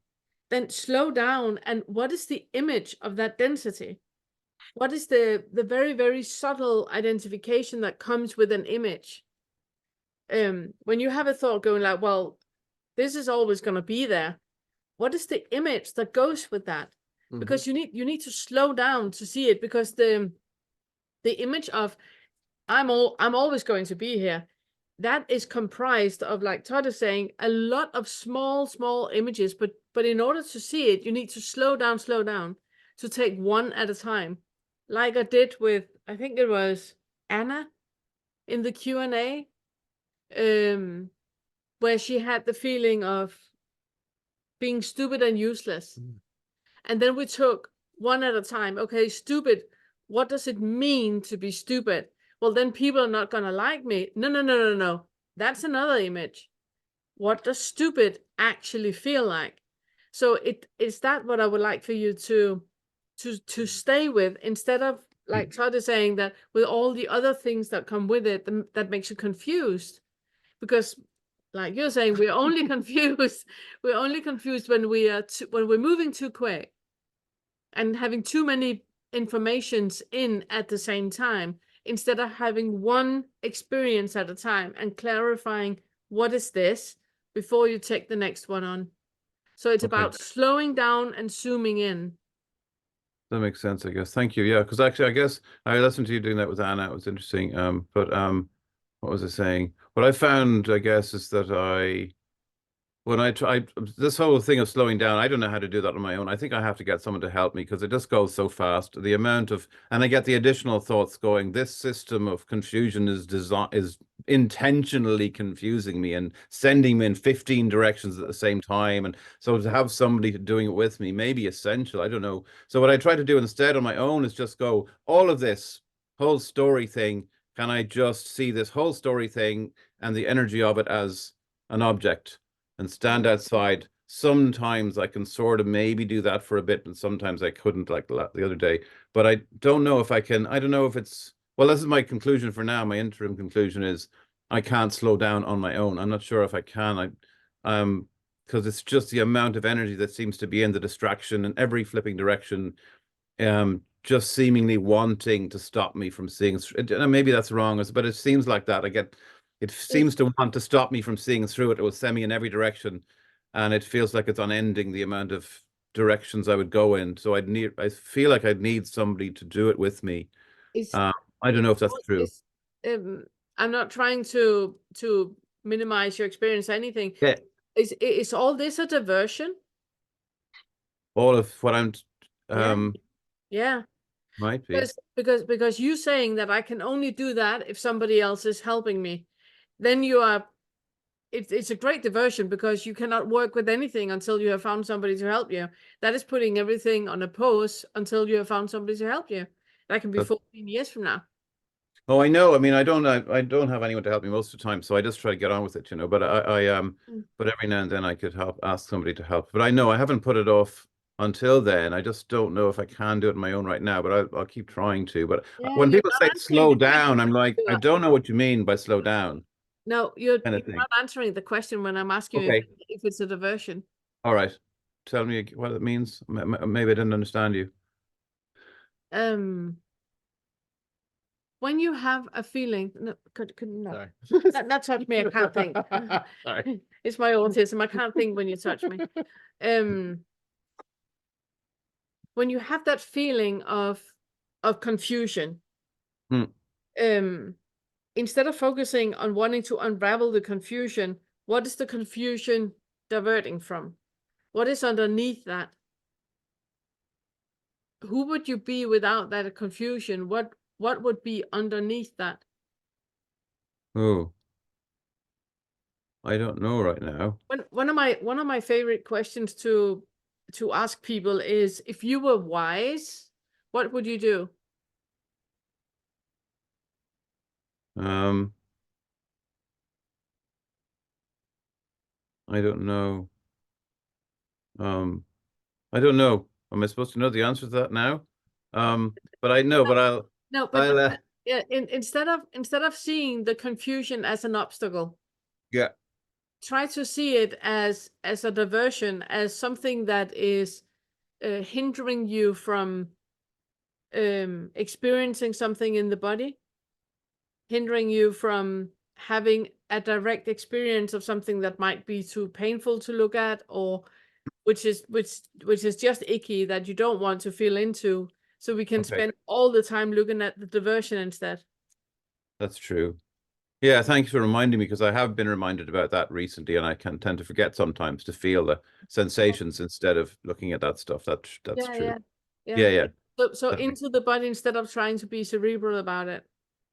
then slow down. And what is the image of that density? What is the very, very subtle identification that comes with an image? When you have a thought going like, well, this is always going to be there, what is the image that goes with that? Because you need to slow down to see it, because the image of I'm always going to be here, that is comprised of, like Todd is saying, a lot of small images, but in order to see it, you need to slow down, to take one at a time, like I did with, I think it was Anna in the Q&A, where she had the feeling of being stupid and useless. And then we took one at a time. Okay, stupid. What does it mean to be stupid? Well, then people are not going to like me. No. That's another image. What does stupid actually feel like? So is that what I would like for you to stay with, instead of, like Todd is saying, that with all the other things that come with it, that makes you confused. Because like you're saying, we're only confused. We're only confused when when we're moving too quick and having too many informations in at the same time, instead of having one experience at a time and clarifying what is this before you take the next one on. So it's about slowing down and zooming in. That makes sense, I guess. Thank you. Yeah, because actually, I guess I listened to you doing that with Anna. It was interesting. But what was I saying? What I found, I guess, is that when I try this whole thing of slowing down, I don't know how to do that on my own. I think I have to get someone to help me, because it just goes so fast. The amount of, and I get the additional thoughts going, this system of confusion is intentionally confusing me and sending me in 15 directions at the same time. And so to have somebody doing it with me may be essential. I don't know. So what I try to do instead on my own is just go, all of this whole story thing, can I just see this whole story thing and the energy of it as an object and stand outside? Sometimes I can sort of maybe do that for a bit, and sometimes I couldn't, like the other day. But I don't know if I can. I don't know if it's, well, this is my conclusion for now. My interim conclusion is I can't slow down on my own. I'm not sure if I can. Because it's just the amount of energy that seems to be in the distraction in every flipping direction, just seemingly wanting to stop me from seeing. And maybe that's wrong, but it seems like that. It seems to want to stop me from seeing through it. It will send me in every direction, and it feels like it's unending, the amount of directions I would go in. So I feel like I'd need somebody to do it with me. I don't know if that's true. I'm not trying to minimize your experience or anything. Yeah. Is all this a diversion? All of what I'm, yeah. Might be. Because you saying that I can only do that if somebody else is helping me, then it's a great diversion, because you cannot work with anything until you have found somebody to help you. That is putting everything on a pause until you have found somebody to help you. That can be 14 years from now. Oh, I know. I mean, I don't have anyone to help me most of the time, so I just try to get on with it, But but every now and then I could ask somebody to help. But I know I haven't put it off until then. I just don't know if I can do it on my own right now, but I'll keep trying to. But when people say slow down, I'm like, I don't know what you mean by slow down. No, you're not answering the question when I'm asking you if it's a diversion. All right. Tell me what it means. Maybe I didn't understand you. When you have a feeling, no. Not touch me, I can't think. Sorry. It's my autism, I can't think when you touch me. when you have that feeling of confusion, Hmm. instead of focusing on wanting to unravel the confusion, what is the confusion diverting from? What is underneath that? Who would you be without that confusion? What would be underneath that? Oh, I don't know right now. One of my favorite questions to ask people is, if you were wise, what would you do? Um, I don't know. I don't know. Am I supposed to know the answer to that now? But I know, but No, I'll, yeah, instead of seeing the confusion as an obstacle, yeah, try to see it as a diversion, as something that is hindering you from experiencing something in the body, hindering you from having a direct experience of something that might be too painful to look at, or which is just icky that you don't want to feel into. So we can okay, spend all the time looking at the diversion instead. that's true. Yeah, thanks for reminding me because I have been reminded about that recently, and I can tend to forget sometimes to feel the sensations instead of looking at that stuff. That's Yeah, true. yeah, yeah. Yeah, yeah, So that makes, into the body instead of trying to be cerebral about it.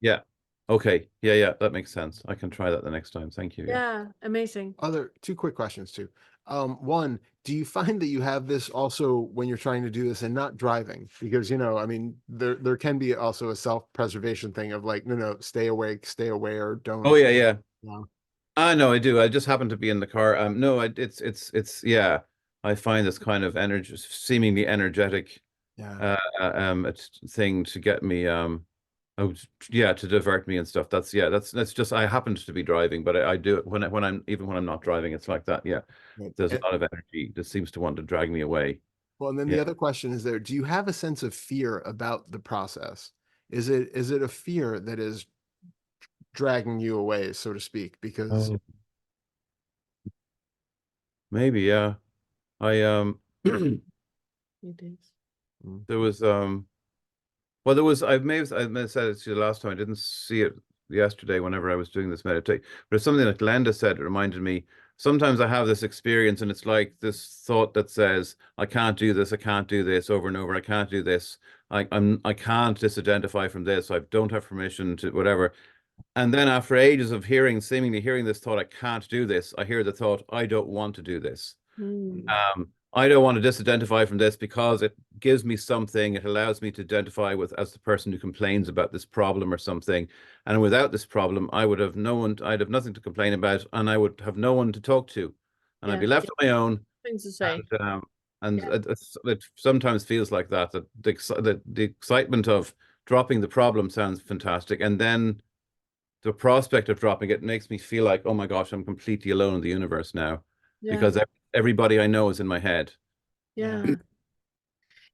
yeah. Okay, yeah, yeah, that makes sense. I can try that the next time. Thank you. Yeah. Yeah, amazing. Other two quick questions too. One, do you find that you have this also when you're trying to do this and not driving? Because, you know, I mean, there can be also a self-preservation thing of like, no, stay awake, stay aware, Oh don't. yeah, yeah. No. I know I do. I just happen to be in the car. No, it's yeah. I find this kind of energy, seemingly energetic, Yeah. thing to get me, oh, yeah, to divert me and stuff. That's yeah. That's just I happened to be driving, but I do it when I'm even when I'm not driving. It's like that. Yeah, Right. there's a lot of energy that seems to want to drag me away. Well, and then Yeah. the other question is there, do you have a sense of fear about the process? Is it a fear that is dragging you away, so to speak? Because Oh, maybe yeah. I It is. Mm. there was well, there was, I may have said it to you last time. I didn't see it yesterday whenever I was doing this meditation. But it's something that Glenda said. It reminded me. Sometimes I have this experience, and it's like this thought that says, "I can't do this. I can't do this," over and over. I can't do this. I can't disidentify from this. I don't have permission to whatever. And then after ages of seemingly hearing this thought, "I can't do this," I hear the thought, "I don't want to do this." Mm. I don't want to disidentify from this because it gives me something. It allows me to identify with as the person who complains about this problem or something. And without this problem, I'd have nothing to complain about, and I would have no one to talk to, and I'd Yeah, be left yeah. on my own. Things to say. And Yeah, it sometimes feels like that. That the excitement of dropping the problem sounds fantastic, and then the prospect of dropping it makes me feel like, oh my gosh, I'm completely alone in the universe now yeah, because everybody I know is in my head. yeah.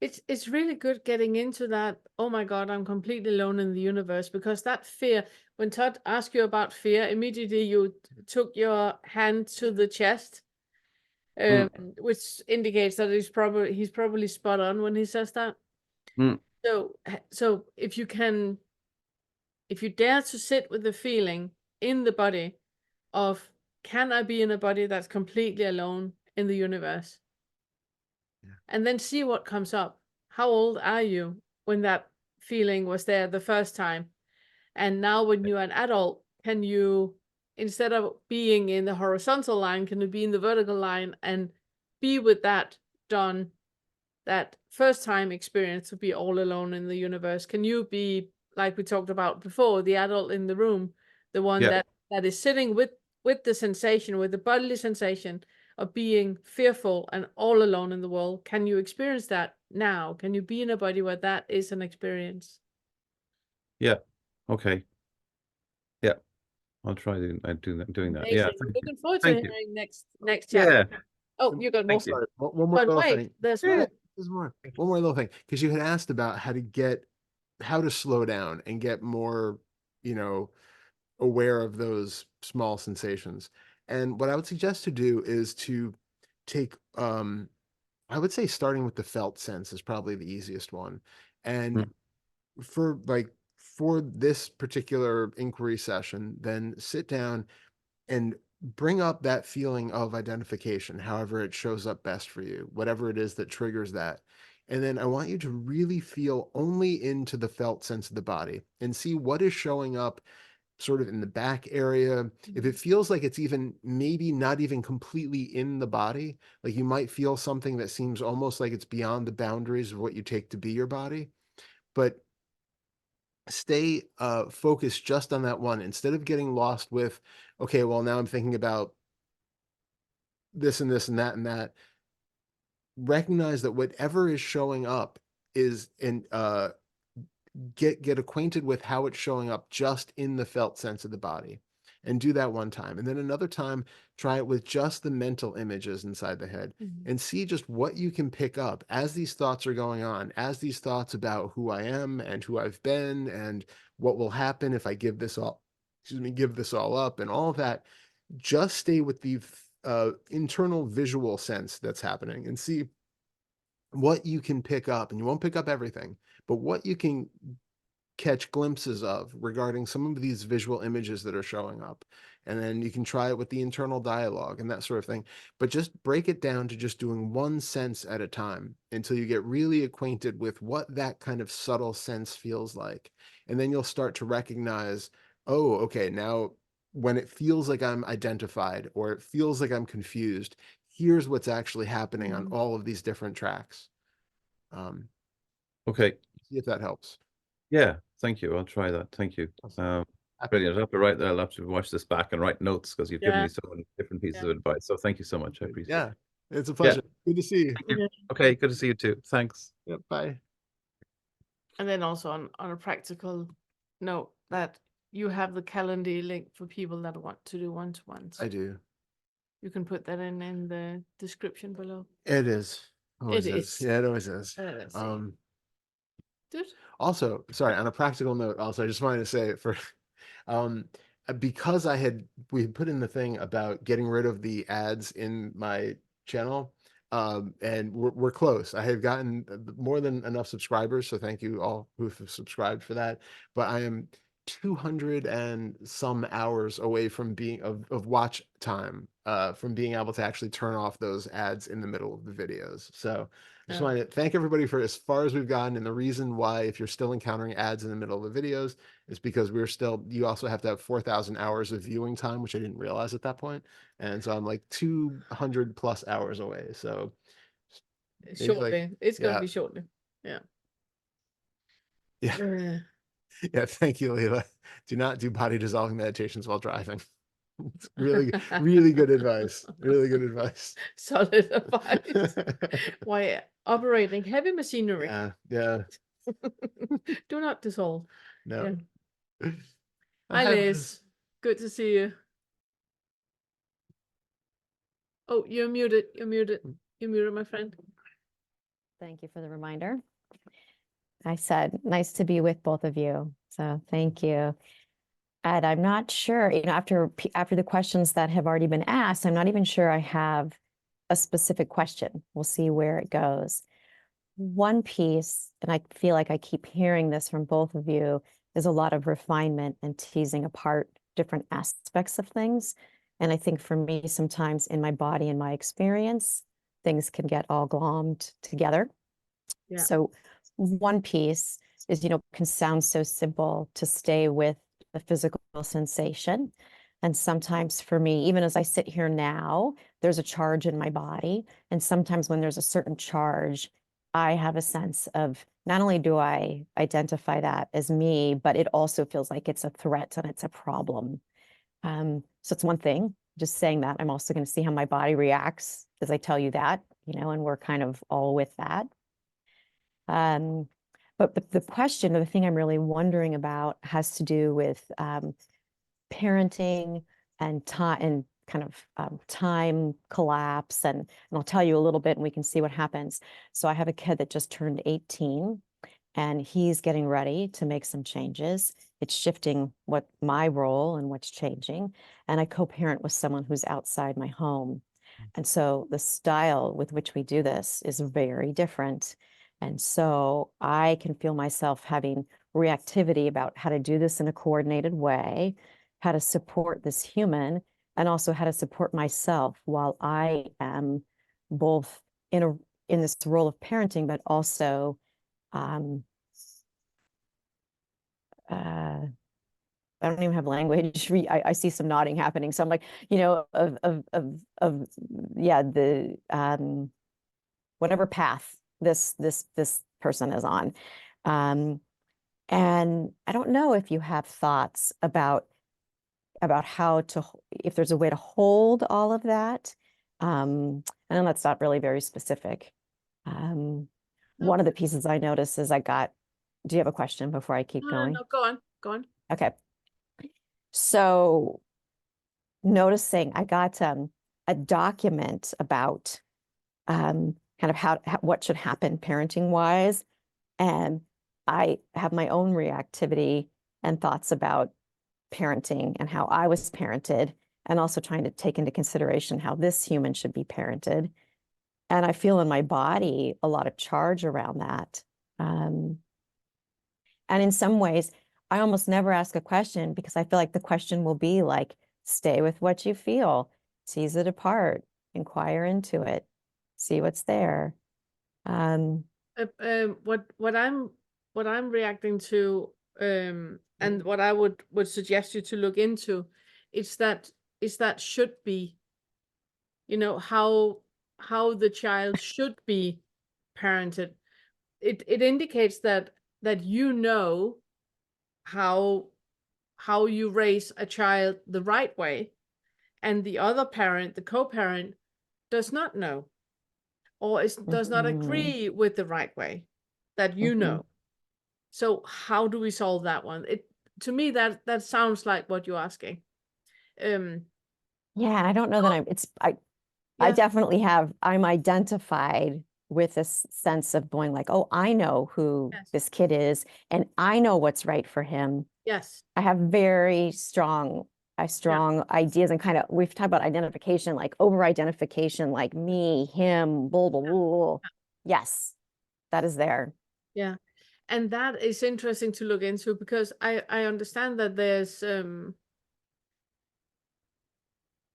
It's really good getting into that. Oh my God, I'm completely alone in the universe, because that fear, when Todd asked you about fear, immediately you took your hand to the chest, Mm, which indicates that he's probably spot on when he says that. mm, So if you dare to sit with the feeling in the body of, can I be in a body that's completely alone in the universe? Yeah. And then see what comes up. How old are you when that feeling was there the first time? And now when you're an adult, can you, instead of being in the horizontal line, can you be in the vertical line and be with that done, that first time experience to be all alone in the universe? Can you be, like we talked about before, the adult in the room, the one yeah, that is sitting with the sensation, with the bodily sensation of being fearful and all alone in the world? Can you experience that now? Can you be in a body where that is an experience? yeah. Okay. Yeah, I'll try doing that. Yeah, Amazing. Looking forward to thank you. hearing next Yeah, chapter. Oh, you got more. thank you. Sorry, one more But little wait, thing. there's Yeah. more. There's more. One more little thing, because you had asked about how to slow down and get more, you know, aware of those small sensations. And what I would suggest to do is to take I would say starting with the felt sense is probably the easiest one. And Mm. for this particular inquiry session, then sit down and bring up that feeling of identification, however it shows up best for you, whatever it is that triggers that. And then I want you to really feel only into the felt sense of the body and see what is showing up sort of in the back area. If it feels like it's even maybe not even completely in the body, like you might feel something that seems almost like it's beyond the boundaries of what you take to be your body, but stay focused just on that one instead of getting lost with, okay, well, now I'm thinking about this and this and that and that. Recognize that whatever is showing up is in get acquainted with how it's showing up just in the felt sense of the body, and do that one time, and then another time try it with just the mental images inside the head, and see just what you can pick up as these thoughts are going on, as these thoughts about who I am and who I've been and what will happen if I give this all, give this all up and all of that. Just stay with the internal visual sense that's happening and see what you can pick up. And you won't pick up everything, but what you can catch glimpses of regarding some of these visual images that are showing up. And then you can try it with the internal dialogue and that sort of thing. But just break it down to just doing one sense at a time until you get really acquainted with what that kind of subtle sense feels like. And then you'll start to recognize, oh, okay, now when it feels like I'm identified or it feels like I'm confused, here's what's actually happening on all of these different tracks. Okay. See if that helps. Yeah. Thank you. I'll try that. Thank you. Awesome. Brilliant. I'll have to watch this back and write notes because you've given me so many different pieces of advice. So thank you so much. I appreciate it. Yeah, it's a pleasure. Good to see you. Thank you. Okay. Good to see you too. Thanks. Yep, bye. And then also on a practical note, that you have the Calendly link for people that want to do one-to-ones. I do. You can put that in the description below. It is. Always It is. is. Yeah, it always is. Let's see. Good. Also, sorry, on a practical note, also, I just wanted to say for um because we had put in the thing about getting rid of the ads in my channel, and we're close. I have gotten more than enough subscribers, so thank you all who have subscribed for that. But I am 200 and some hours away from being of watch time, from being able to actually turn off those ads in the middle of the videos. So I just want to thank everybody for as far as we've gotten. And the reason why, if you're still encountering ads in the middle of the videos, is because you also have to have 4,000 hours of viewing time, which I didn't realize at that point. And so I'm like 200 plus hours away. So shortly, it's going to be shortly. Yeah. Yeah. Yeah. Thank you, Leila. Do not do body dissolving meditations while driving. It's really, really good advice. Really good advice. Solid advice. Why operating heavy machinery? Yeah. Yeah. Do not dissolve. No. Yeah. Hi, Liz. Good to see you. Oh, you're muted. You're muted. You're muted, my friend. Thank you for the reminder. I said, nice to be with both of you. So thank you. And I'm not sure, after the questions that have already been asked, I'm not even sure I have a specific question. We'll see where it goes. One piece, and I feel like I keep hearing this from both of you, is a lot of refinement and teasing apart different aspects of things. And I think for me, sometimes in my body and my experience, things can get all glommed together. Yeah. So one piece is, can sound so simple to stay with the physical sensation. And sometimes for me, even as I sit here now, there's a charge in my body. And sometimes when there's a certain charge, I have a sense of not only do I identify that as me, but it also feels like it's a threat and it's a problem. So it's one thing, just saying that. I'm also going to see how my body reacts as I tell you that, and we're kind of all with that. But the question, or the thing I'm really wondering about, has to do with parenting and time, and kind of time collapse. And I'll tell you a little bit and we can see what happens. So I have a kid that just turned 18 and he's getting ready to make some changes. It's shifting what my role and what's changing. And I co-parent with someone who's outside my home. And so the style with which we do this is very different. And so I can feel myself having reactivity about how to do this in a coordinated way, how to support this human, and also how to support myself while I am both in this role of parenting, but also I don't even have language. I see some nodding happening. So I'm like, you know, yeah, the whatever path this person is on. And I don't know if you have thoughts about how to, if there's a way to hold all of that. I know that's not really very specific. One of the pieces I noticed is do you have a question before I keep going? No, go on. Okay. So noticing, I got a document about kind of how what should happen parenting wise. And I have my own reactivity and thoughts about parenting and how I was parented, and also trying to take into consideration how this human should be parented. And I feel in my body a lot of charge around that. And in some ways, I almost never ask a question because I feel like the question will be like, stay with what you feel, tease it apart, inquire into it, see what's there. What I'm reacting to, and what I would suggest you to look into, is that should be, you know, how the child should be parented. It indicates that you know how you raise a child the right way, and the other parent, the co-parent, does not know, or does not agree with the right way that you know. So how do we solve that one? To me, that sounds like what you're asking. Yeah, I don't know that I definitely I'm identified with this sense of going like, oh, I know who this kid is, and I know what's right for him. Yes. I have very strong ideas, and kind of, we've talked about identification, like over identification, like me, him, blah, blah, blah. Yes, that is there. Yeah. And that is interesting to look into, because I understand that there's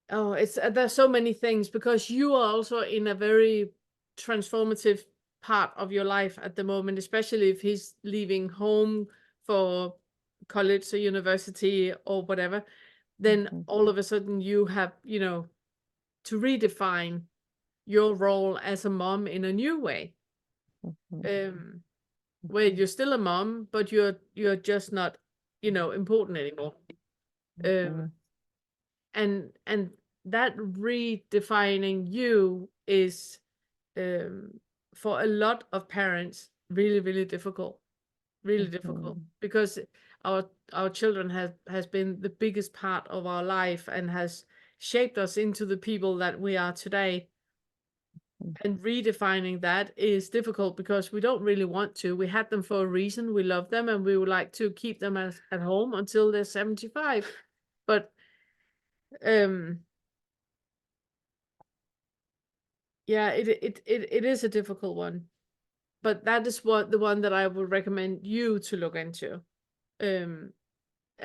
there's so many things, because you are also in a very transformative part of your life at the moment, especially if he's leaving home for college or university or whatever. Then all of a sudden you have, you know, to redefine your role as a mom in a new way. Where you're still a mom, but you're just not, you know, important anymore. And that redefining you is, for a lot of parents, really, really difficult. Really difficult, because our children has been the biggest part of our life and has shaped us into the people that we are today. And redefining that is difficult, because we don't really want to. We had them for a reason. We love them, and we would like to keep them at home until they're 75. But yeah, it is a difficult one. But that is the one that I would recommend you to look into. A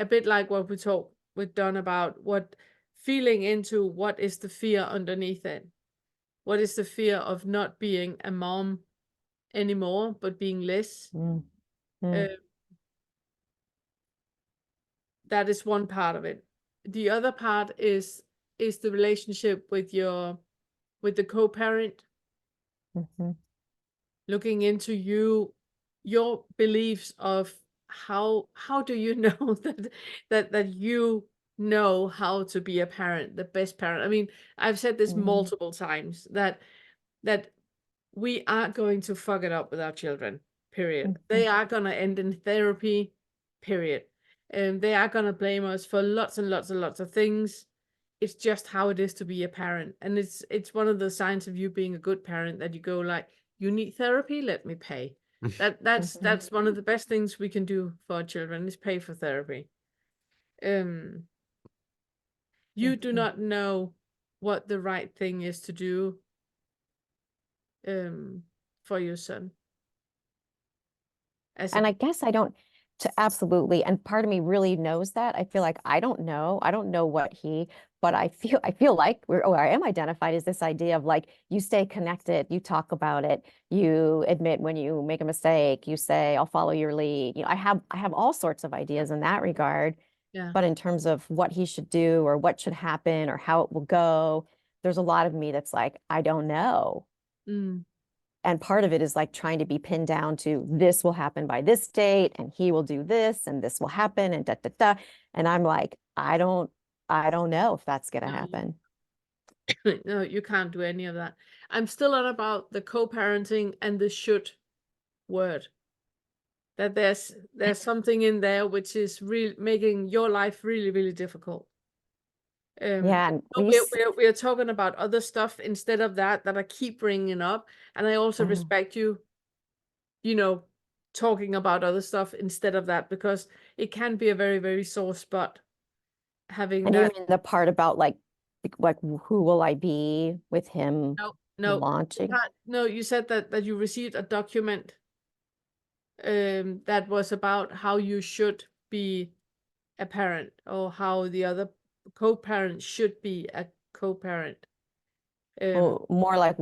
bit like what we talked with Don about, what feeling into what is the fear underneath it. What is the fear of not being a mom anymore, but being less? That is one part of it. The other part is the relationship with the co-parent. Looking into your beliefs of how do you know that you know how to be a parent, the best parent. I mean, I've said this multiple times, that we are going to fuck it up with our children, period. They are going to end in therapy, period. And they are going to blame us for lots and lots and lots of things. It's just how it is to be a parent. And it's one of the signs of you being a good parent, that you go like, you need therapy, let me pay. That's one of the best things we can do for our children, is pay for therapy. You do not know what the right thing is to do for your son. And I guess I don't, to absolutely, and part of me really knows that. I feel like I don't know what but I feel like I am identified as this idea of like, you stay connected, you talk about it, you admit when you make a mistake, you say, I'll follow your lead. You know, I have all sorts of ideas in that regard. Yeah. But in terms of what he should do or what should happen or how it will go, there's a lot of me that's like, I don't know. Mm. And part of it is like trying to be pinned down to this will happen by this date and he will do this and this will happen and da da da. And I'm like, I don't know if that's gonna happen. No, you can't do any of that. I'm still on about the co-parenting and the should word. That there's something in there which is really making your life really, really difficult. Yeah, and So we're talking about other stuff instead of that I keep bringing up, and I also respect you, you know, talking about other stuff instead of that, because it can be a very, very sore spot having and that. you mean the part about like who will I be with him launching? No, you said that you received a document that was about how you should be a parent, or how the other co-parent should be a co-parent. Well, more like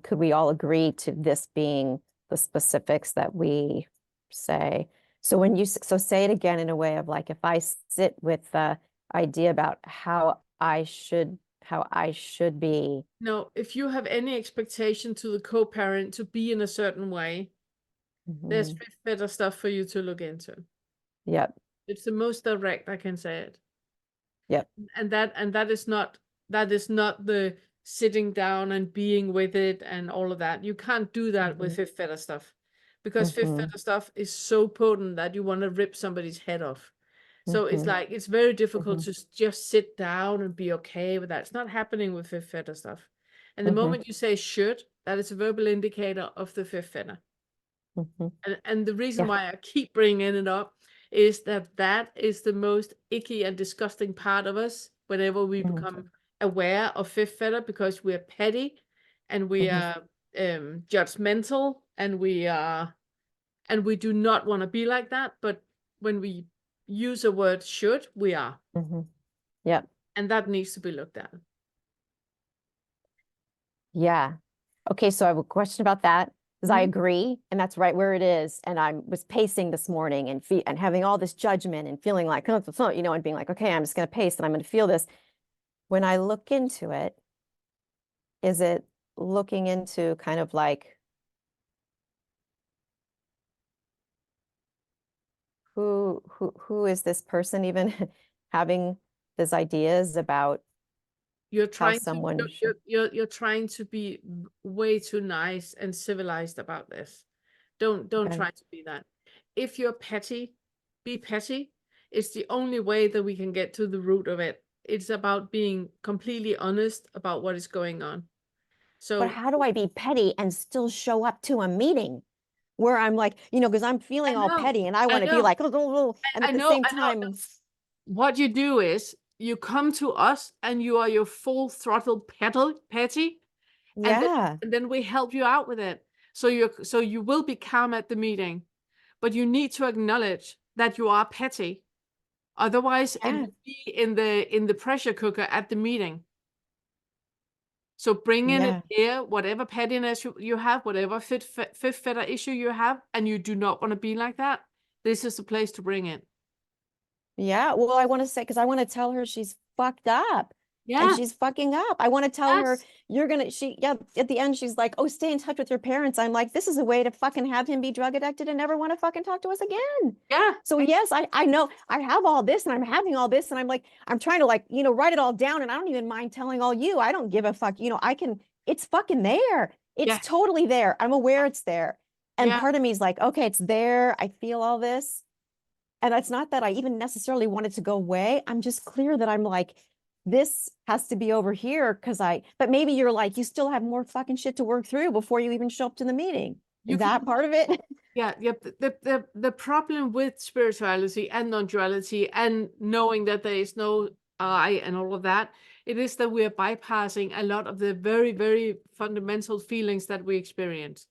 could we all agree to this being the specifics that we say? So when you say it again in a way of like, if I sit with the idea about how I should be. No, if you have any expectation to the co-parent to be in a certain way, there's better stuff for you to look into. Yep. It's the most direct I can say it. Yep. And that is not the sitting down and being with it and all of that. You can't do that with fifth feather stuff, because fifth feather stuff is so potent that you want to rip somebody's head off. So it's like, it's very difficult to just sit down and be okay with that. It's not happening with fifth feather stuff. And the moment you say should, that is a verbal indicator of the fifth feather. And the reason why I keep bringing it up is that is the most icky and disgusting part of us whenever we become aware of fifth feather, because we're petty and we are judgmental, and we do not want to be like that. But when we use a word should, we are. Yep. And that needs to be looked at. Yeah. Okay, so I have a question about that, because I agree, and that's right where it is. And I was pacing this morning and having all this judgment and feeling like, oh, you know, and being like, okay, I'm just going to pace and I'm going to feel this. When I look into it, is it looking into kind of like who is this person even having these ideas about you're trying someone you're trying to be way too nice and civilized about this. Don't try to be that. If you're petty, be petty. It's the only way that we can get to the root of it. It's about being completely honest about what is going on. So, but how do I be petty and still show up to a meeting where I'm like, you know, because I'm feeling all petty and I want to be like, oh, and at the same time, what you do is you come to us and you are your full throttle petty, and then we help you out with it. So you will be calm at the meeting, but you need to acknowledge that you are petty. Otherwise, it will be in the pressure cooker at the meeting. So bring in it here, whatever pettiness you have, whatever fifth feather issue you have, and you do not want to be like that. This is the place to bring it. Yeah, well, I want to say, because I want to tell her she's fucked up. Yeah. And she's fucking up. I want to tell her at the end, she's like, oh, stay in touch with your parents. I'm like, this is a way to fucking have him be drug addicted and never want to fucking talk to us again. Yeah. So yes, I know I have all this and I'm having all this and I'm like, I'm trying to like, you know, write it all down, and I don't even mind telling all you. I don't give a fuck. You know, it's fucking there. It's totally there. I'm aware it's there. And part of me is like, okay, it's there. I feel all this. And it's not that I even necessarily want it to go away. I'm just clear that I'm like, this has to be over here but maybe you're like, you still have more fucking shit to work through before you even show up to the meeting. That part of it? Yeah. The problem with spirituality and non-duality and knowing that there is no I and all of that It is that we are bypassing a lot of the very, very fundamental feelings that we experience.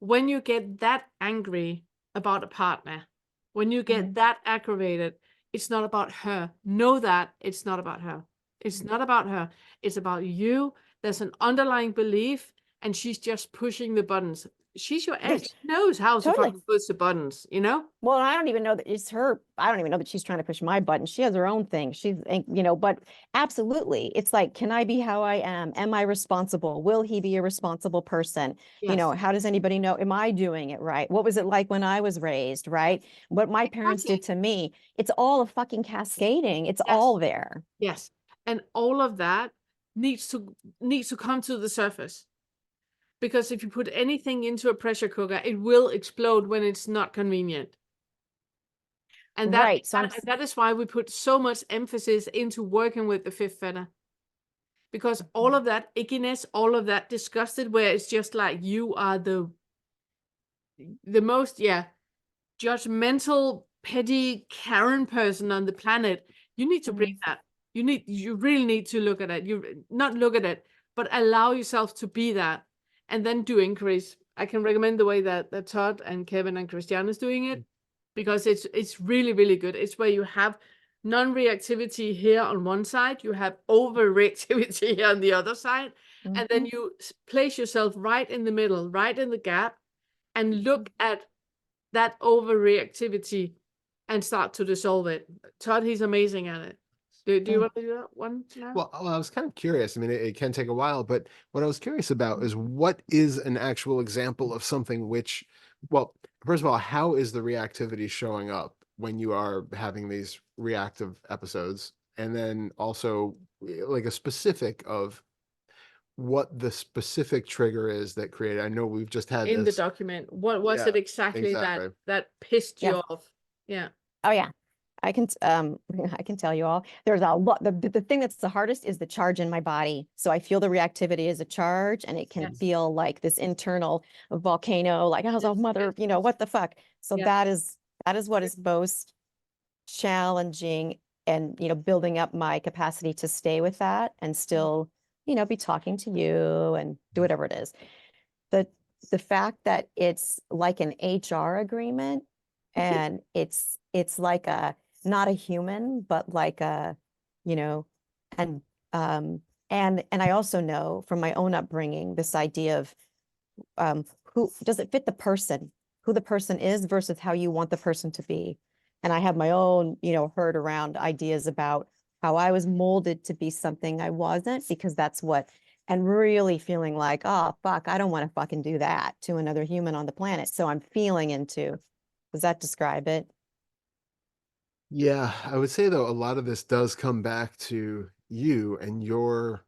When you get that angry about a partner, when you get that aggravated, it's not about her. Know that it's not about her. It's not about her. It's about you. There's an underlying belief, and she's just pushing the buttons. She's your ex. She knows how to Totally. fucking push the buttons, you know? Well, I don't even know that it's her. I don't even know that she's trying to push my button. She has her own thing. She's, but absolutely. It's like, can I be how I am? Am I responsible? Will he be a responsible person? Yes. How does anybody know? Am I doing it right? What was it like when I was raised, right? What my parents did to me. It's all a fucking cascading. It's all there. Yes. And all of that needs to come to the surface. Because if you put anything into a pressure cooker, it will explode when it's not convenient. And that, Right. So and that is why we put so much emphasis into working with the fifth fetter. Because all of that ickiness, all of that disgusted, where it's just like you are the most, judgmental, petty Karen person on the planet. You need to bring that. You really need to look at it. You not look at it, but allow yourself to be that, and then do inquiries. I can recommend the way that Todd and Kevin and Christiane is doing it, because it's really, really good. It's where you have non-reactivity here on one side, you have over-reactivity here on the other side, and then you place yourself right in the middle, right in the gap, and look at that overreactivity and start to dissolve it. Todd, he's amazing at it. Do you want to do that one now? Well, I was kind of curious. I mean, it can take a while, but what I was curious about is what is an actual example of something which, well, first of all, how is the reactivity showing up when you are having these reactive episodes? And then also like a specific of what the specific trigger is that created. I know we've just had In the this. document, what was Yeah, it exactly exactly. that pissed you Yeah. off? Yeah. Oh yeah. I can I can tell you all. There's a lot. The thing that's the hardest is the charge in my body. So I feel the reactivity as a charge, and it can feel like this internal volcano, like I was a mother, what the fuck. So that is what is most challenging, and building up my capacity to stay with that and still, be talking to you and do whatever it is. The fact that it's like an HR agreement, and it's like not a human, but like a, and and I also know from my own upbringing, this idea of who does it fit the person, who the person is versus how you want the person to be. And I have my own, herd around ideas about how I was molded to be something I wasn't, because that's what, and really feeling like, oh, fuck, I don't want to fucking do that to another human on the planet. So I'm feeling into, does that describe it? Yeah, I would say though, a lot of this does come back to you and your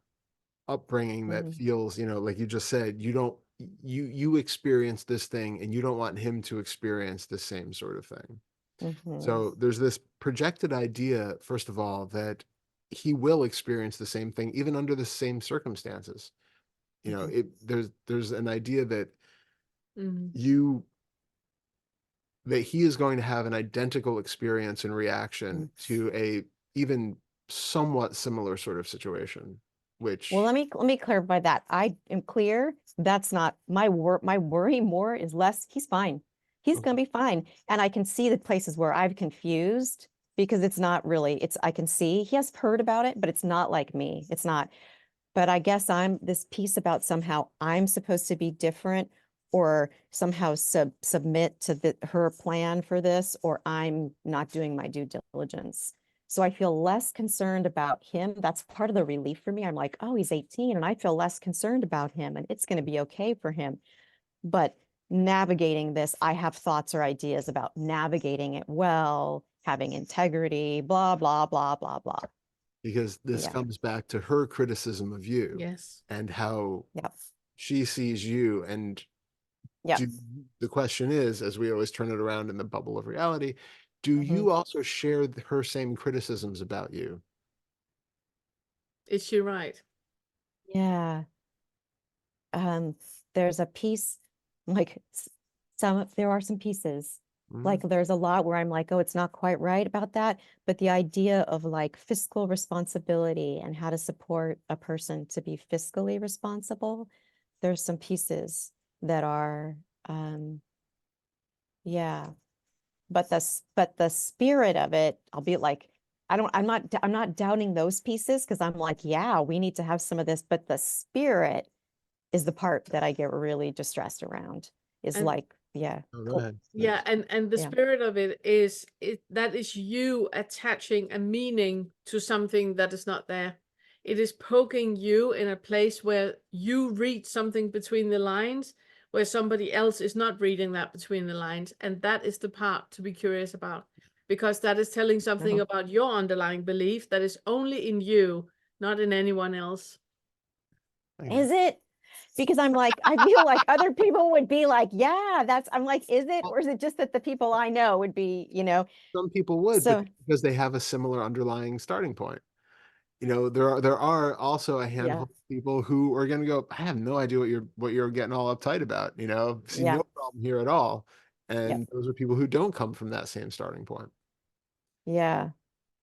upbringing that feels, like you just said, you experience this thing and you don't want him to experience the same sort of thing. So there's this projected idea, first of all, that he will experience the same thing even under the same circumstances. There's an idea that that he is going to have an identical experience and reaction to a even somewhat similar sort of situation, which, Well, let me clarify that. I am clear. That's not my worry more is less. He's fine. He's going to be fine. And I can see the places where I've confused, because it's not really, I can see he has heard about it, but it's not like me. It's not. But I guess I'm this piece about somehow I'm supposed to be different, or somehow submit to her plan for this, or I'm not doing my due diligence. So I feel less concerned about him. That's part of the relief for me. I'm like, oh, he's 18, and I feel less concerned about him, and it's going to be okay for him. But navigating this, I have thoughts or ideas about navigating it well, having integrity, blah, blah, blah, blah, blah. because this comes back to her criticism of you. Yes. And how Yep. she sees you. And the question is, as we always turn it around in the bubble of reality, do you also share her same criticisms about you? Is she right? Yeah. There's a piece, like there are some pieces, Like there's a lot where I'm like, oh, it's not quite right about that. But the idea of like fiscal responsibility and how to support a person to be fiscally responsible, there's some pieces that are, yeah. But the spirit of it, I'll be like, I'm not doubting those pieces because I'm like, yeah, we need to have some of this, but the spirit is the part that I get really distressed around. Is And like, yeah. Oh, go ahead. yeah, and the Yeah. spirit of it is that is you attaching a meaning to something that is not there. It is poking you in a place where you read something between the lines, where somebody else is not reading that between the lines, and that is the part to be curious about, because that is telling something Uh-huh. about your underlying belief that is only in you, not in anyone else. Okay. Is it? Because I'm like, I feel like other people would be like, yeah, I'm like, is it? Well, Or is it just that the people I know would be, some people would, but so because they have a similar underlying starting point. There are also a handful yeah, of people who are going to go, I have no idea what you're getting all uptight about, see yeah, no problem here at all. yeah, And those are people who don't come from that same starting point. yeah.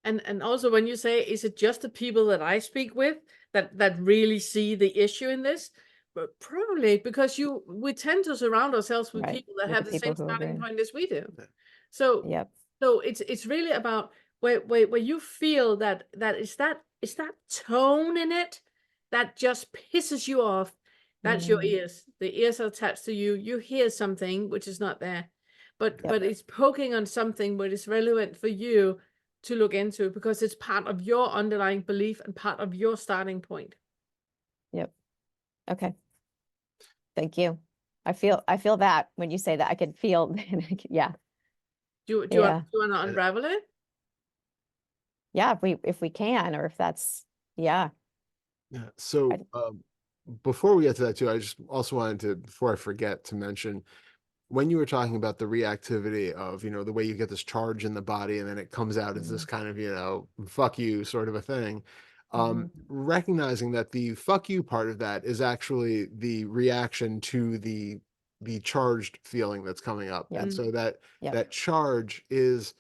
And also when you say, is it just the people that I speak with that really see the issue in this? But probably because we tend to surround ourselves with Right. people that With have the the same people who starting agree. point as we do. So Yep. so it's really about where you feel that is that tone in it that just pisses you off. That's your Mm, ears. The ears are attached to you. You hear something which is not there. But yep. it's poking on something what is relevant for you to look into because it's part of your underlying belief and part of your starting point. Yep. Okay. Thank you. I feel that when you say that, I can feel, yeah, Do you yeah, want to unravel it? yeah. If we can, or if that's, yeah. Yeah. So before we get to that too, I just also wanted to, before I forget, to mention when you were talking about the reactivity of, the way you get this charge in the body and then it comes out as this kind of, fuck you sort of a thing. Mhm. Recognizing that the fuck you part of that is actually the reaction to the charged feeling that's coming up. Yep. And so that Yep. that charge is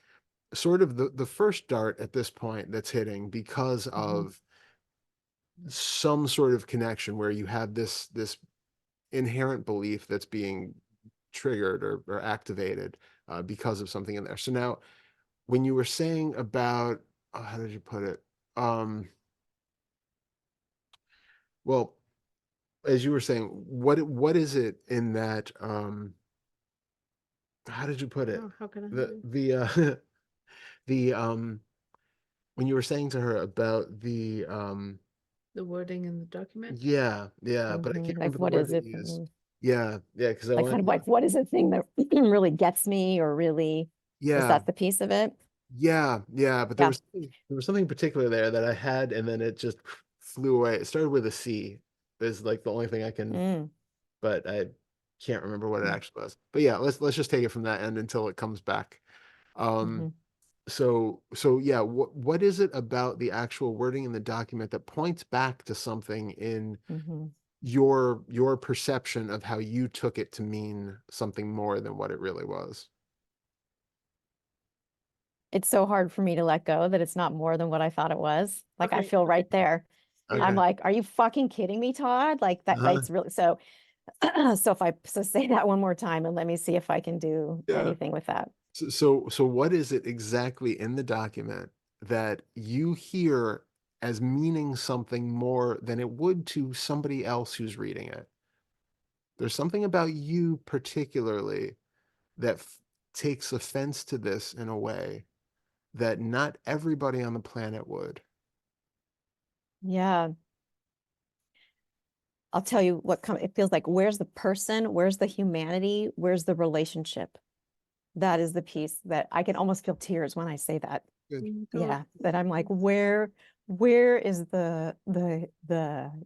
sort of the first dart at this point that's hitting because of some sort of connection where you have this inherent belief that's being triggered or activated because of something in there. So now, when you were saying about, how did you put it? Well, as you were saying, what is it in that? How did you put it? Oh, how can I help The you? the the when you were saying to her about The wording in the document. yeah, but I can't Like, remember the what word is that it? you used. Yeah, because I Like, want kind of like, what is the thing that really gets me, or really, is yeah. that the piece of it? Yeah, but there Yeah. was something particular there that I had, and then it just flew away. It started with a C. Is like the only thing I can, Mm, but I can't remember what it mm, actually was. But yeah, let's just take it from that end until it comes back. Um, mhm, so yeah, what is it about the actual wording in the document that points back to something in mhm. your perception of how you took it to mean something more than what it really was? It's so hard for me to let go that it's not more than what I thought it was. Like, I Okay. feel right there. I'm Okay. like, are you fucking kidding me, Todd? Like that, Uh-huh. it's really so. So say that one more time and let me see if I can do Yeah. anything with that. So what is it exactly in the document that you hear as meaning something more than it would to somebody else who's reading it? There's something about you particularly that takes offense to this in a way that not everybody on the planet would. Yeah. I'll tell you what it feels like. Where's the person? Where's the humanity? Where's the relationship? That is the piece that I can almost feel tears when I say that. Good. Yeah, that I'm like, where is the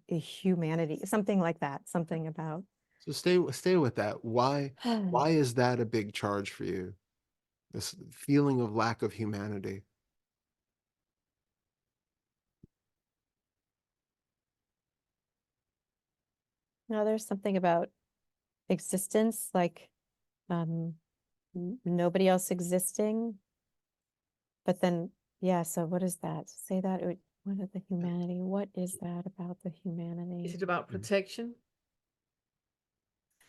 humanity? Something like that. Something about So stay with that. Why is that a big charge for you? This feeling of lack of humanity. no, there's something about existence, like, um, nobody else existing. But then, yeah, so what is that? Say that, what is the humanity? What is that about the humanity? Is it about protection?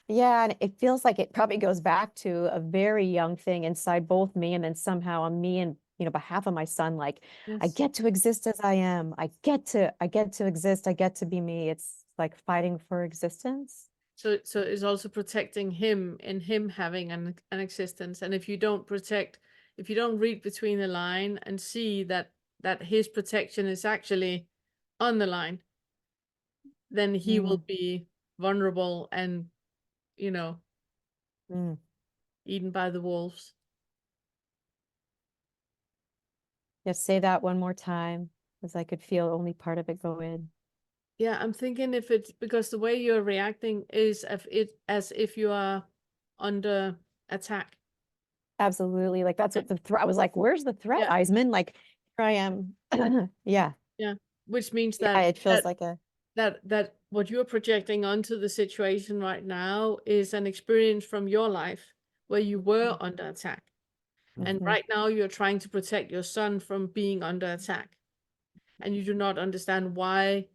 Yeah, and it feels like it probably goes back to a very young thing inside both me, and then somehow on me and, behalf of my son, like, I Yes. get to exist as I am. I get to exist. I get to be me. It's like fighting for existence. So it's also protecting him and him having an existence. And if you don't read between the line and see that his protection is actually on the line, then he will be vulnerable and, Mm. eaten by the wolves. Just say that one more time, because I could feel only part of it go in. Yeah, I'm thinking if it's because the way you're reacting is as if you are under attack. Absolutely. Like that's what the threat, I was like, where's the threat, Yeah. Eisman? Like, here I am. Yeah. Yeah. Which means Yeah, that it feels like a, that what you're projecting onto the situation right now is an experience from your life where you were under attack. And Mhm. right now you're trying to protect your son from being under attack. And you do not understand why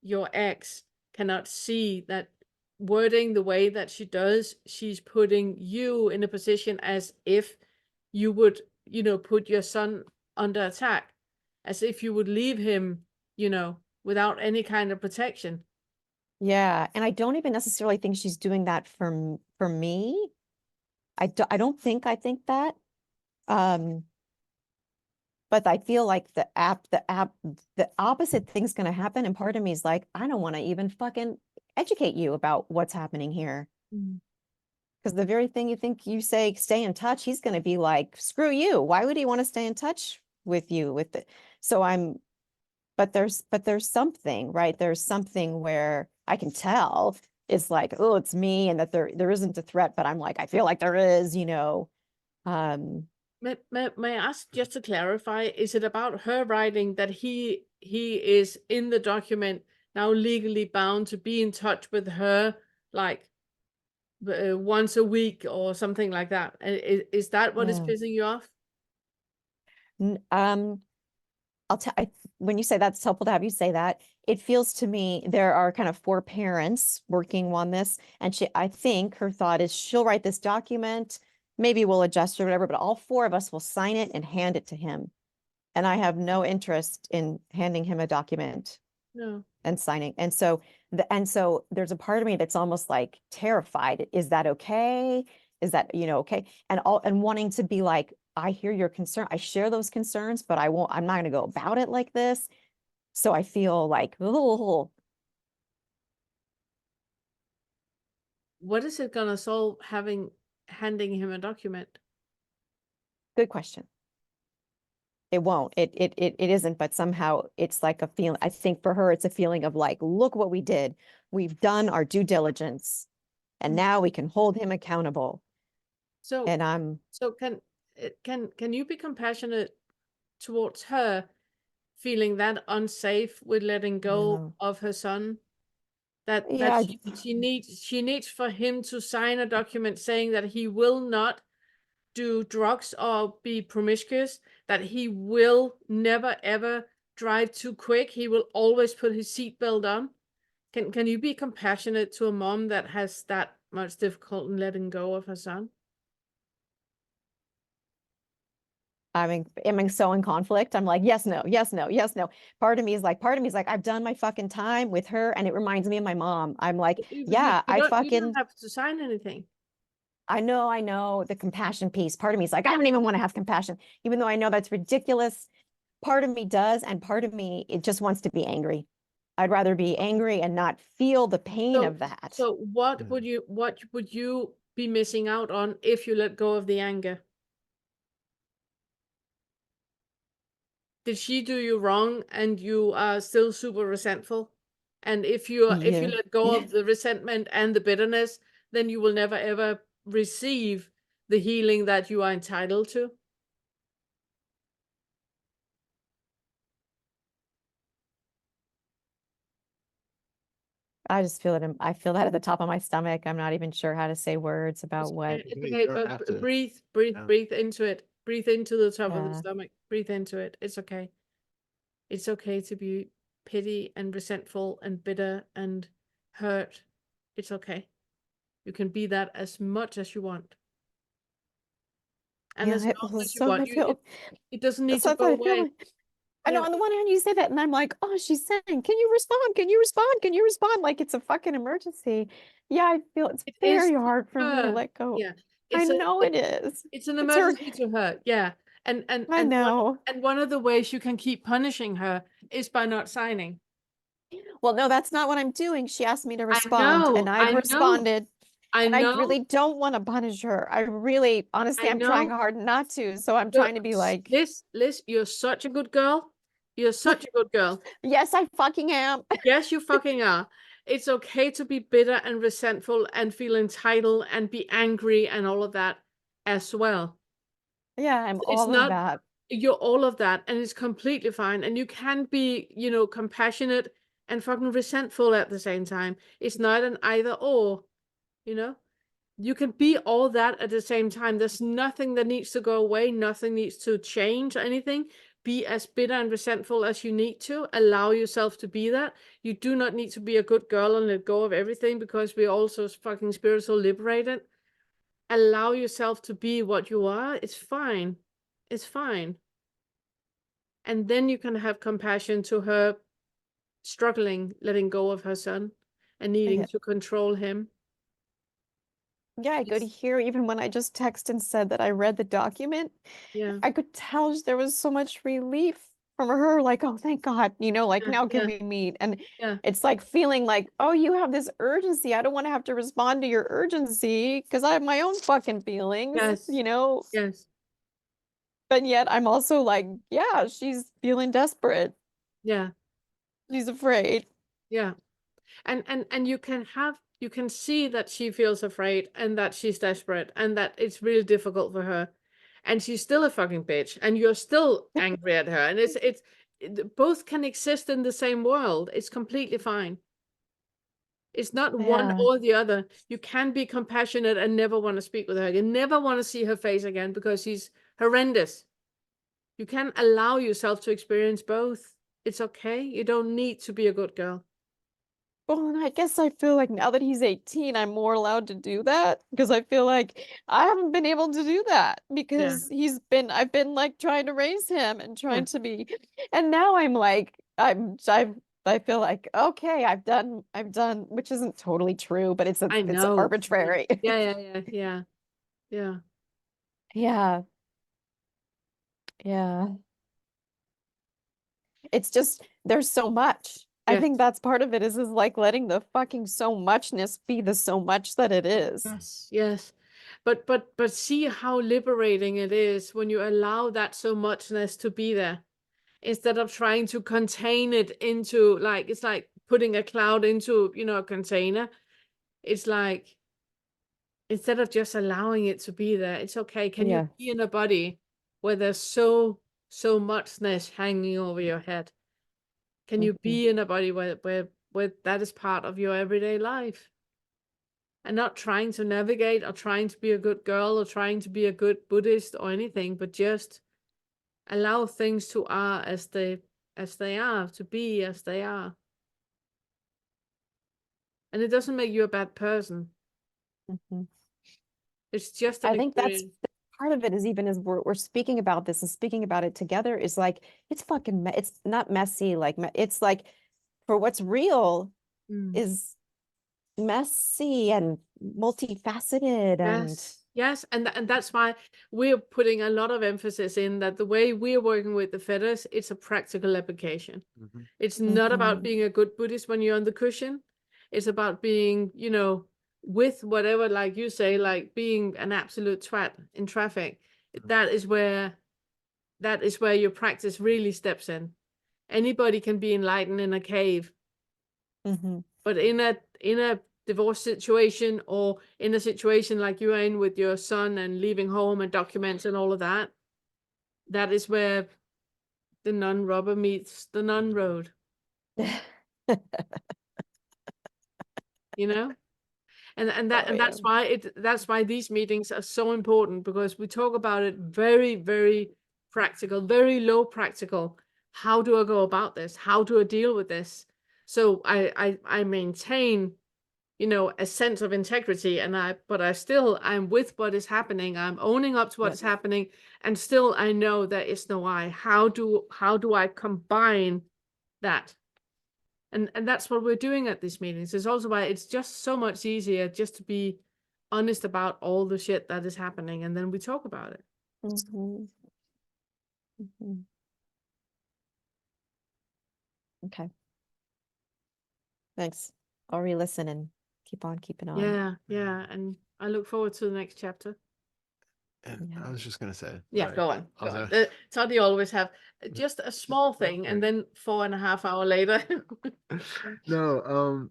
your ex cannot see that wording the way that she does. She's putting you in a position as if you would, put your son under attack, as if you would leave him, without any kind of protection. yeah. And I don't even necessarily think she's doing that for me. I don't think I think that. Um, but I feel like the opposite thing's going to happen. And part of me is like, I don't want to even fucking educate you about what's happening here. Because the very thing you think you say, stay in touch, he's going to be like, screw you. Why would he want to stay in touch with you with it? So but there's something, right? There's something where I can tell it's like, oh, it's me, and that there isn't a threat, but I'm like, I feel like there is, May I ask, just to clarify, is it about her writing that he is in the document now legally bound to be in touch with her, like once a week or something like that? Is that what is Yeah. pissing you off? I'll tell when you say that's helpful to have you say that, it feels to me there are kind of 4 parents working on this. And I think her thought is she'll write this document, maybe we'll adjust or whatever, but all 4 of us will sign it and hand it to him. And I have no interest in handing him a document No. and signing. And so there's a part of me that's almost like terrified. Is that okay? Is that, okay? And wanting to be like, I hear your concern. I share those concerns, but I'm not going to go about it like this. So I feel like, oh, What is it gonna solve handing him a document? good question. It won't. It isn't, but somehow it's like a feeling. I think for her, it's a feeling of like, look what we did. We've done our due diligence, and now we can hold him accountable. So And I'm can you be compassionate towards her feeling that unsafe with letting go of her son? That yeah, she needs for him to sign a document saying that he will not do drugs or be promiscuous, that he will never ever drive too quick, he will always put his seatbelt on. Can you be compassionate to a mom that has that much difficulty in letting go of her son? I'm so in conflict. I'm like, yes, no, yes, no, yes, no. Part of me is like, I've done my fucking time with her, and it reminds me of my mom. I'm like, yeah, You don't fucking, have to sign anything. I know the compassion piece. Part of me is like, I don't even want to have compassion, even though I know that's ridiculous. Part of me does, and part of me, it just wants to be angry. I'd rather be angry and not feel the pain of that. So what would you be missing out on if you let go of the anger? Did she do you wrong and you are still super resentful? And if you Yeah. let go of the resentment and the bitterness, then you will never ever receive the healing that you are entitled to. I just feel it. I feel that at the top of my stomach. I'm not even sure how to say words about what. It's Okay, okay, you don't but have to. breathe Yeah. into it. Breathe into the top of the Yeah. stomach. Breathe into it. It's okay. It's okay to be petty and resentful and bitter and hurt. It's okay. You can be that as much as you want. And Yeah, as it long was as you so want, I feel. it doesn't need So to that's how go I feel. away. I know Yeah. on the one hand you say that, and I'm like, oh, she's saying, can you respond? Can you respond? Can you respond? Like it's a fucking emergency. Yeah, I feel it's It is very to hard for me to her. let go. Yeah. I It's a know it is. it's an It's her. emergency to her. Yeah. And I know. one of the ways you can keep punishing her is by not signing. Well, no, that's not what I'm doing. She asked me to I respond, and know, I've I know, responded, I and I know, really don't want to punish her. I really, honestly, I I'm trying know. hard not to. So I'm You're, trying to be like, Liz, you're such a good girl. You're such a good girl. yes, I fucking am. Yes, you fucking are. It's okay to be bitter and resentful and feel entitled and be angry and all of that as well. Yeah, I'm It's all of not, that. you're all of that, and it's completely fine. And you can be, compassionate and fucking resentful at the same time. It's not an either or, you know? You can be all that at the same time. There's nothing that needs to go away, nothing needs to change or anything. Be as bitter and resentful as you need to. Allow yourself to be that. You do not need to be a good girl and let go of everything because we're also fucking spiritual liberated. Allow yourself to be what you are. It's fine. It's fine. And then you can have compassion to her struggling, letting go of her son and needing Yeah. to control him. Yeah, I could It's, hear even when I just texted and said that I read the document, yeah, I could tell there was so much relief from her, like, oh, thank God, like yeah, now can yeah, we meet? And yeah. it's like feeling like, oh, you have this urgency. I don't want to have to respond to your urgency because I have my own fucking feelings, Yes, yes, but yet I'm also like, yeah, she's feeling desperate. yeah. She's afraid. Yeah. And you can see that she feels afraid and that she's desperate and that it's really difficult for her. And she's still a fucking bitch and you're still angry at her. And both can exist in the same world. It's completely fine. It's not one Yeah. or the other. You can be compassionate and never want to speak with her. You never want to see her face again because she's horrendous. You can allow yourself to experience both. It's okay. You don't need to be a good girl. Well, and I guess I feel like now that he's 18, I'm more allowed to do that because I feel like I haven't been able to do that Yeah. because I've been like trying to raise him and Yeah. trying to be, and now I'm like, I feel like, okay, I've done, which isn't totally true, but it's I it's know. arbitrary. Yeah. Yeah. Yeah. It's just, there's so much. I Yes. think that's part of it is like letting the fucking so muchness be the so much that it is. Yes. But see how liberating it is when you allow that so muchness to be there instead of trying to contain it into like it's like putting a cloud into, a container. It's like instead of just allowing it to be there, it's okay. Can you Yeah. be in a body where there's so muchness hanging over your head? Can you Mhm. be in a body where that is part of your everyday life? And not trying to navigate or trying to be a good girl or trying to be a good Buddhist or anything, but just allow things to are as they are, to be as they are. And it doesn't make you a bad person. Mhm. It's just an I think that's experience. part of it is even as we're speaking about this and speaking about it together is like it's fucking it's not messy like it's like for what's real Mm. is messy and multifaceted and Yes, and that's why we're putting a lot of emphasis in that the way we're working with the fetters, it's a practical application. Mhm. It's not about Mhm. being a good Buddhist when you're on the cushion. It's about being, with whatever, like you say, like being an absolute twat in traffic. That is where your practice really steps in. Anybody can be enlightened in a cave, Mhm. but in a divorce situation or in a situation like you're in with your son and leaving home and documents and all of that, that is where the nun rubber meets the nun road. you know? And that's why these meetings are so important, because we talk about it very, very practical, very low practical. How do I go about this? How do I deal with this? So I maintain, you know, a sense of integrity, but I'm with what is happening. I'm owning up to what is happening, and still I know there is no I. How do I combine that? And that's what we're doing at these meetings. It's also why it's just so much easier just to be honest about all the shit that is happening, and then we talk about it. Mhm. Mhm. Okay. Thanks. I'll re-listen and keep on keeping on. Yeah, and I look forward to the next chapter. And Yeah. I was just gonna say. Yeah, sorry, go on. I was Go on. gonna- Todd, you always have just a small thing, and then 4.5 hours later. No,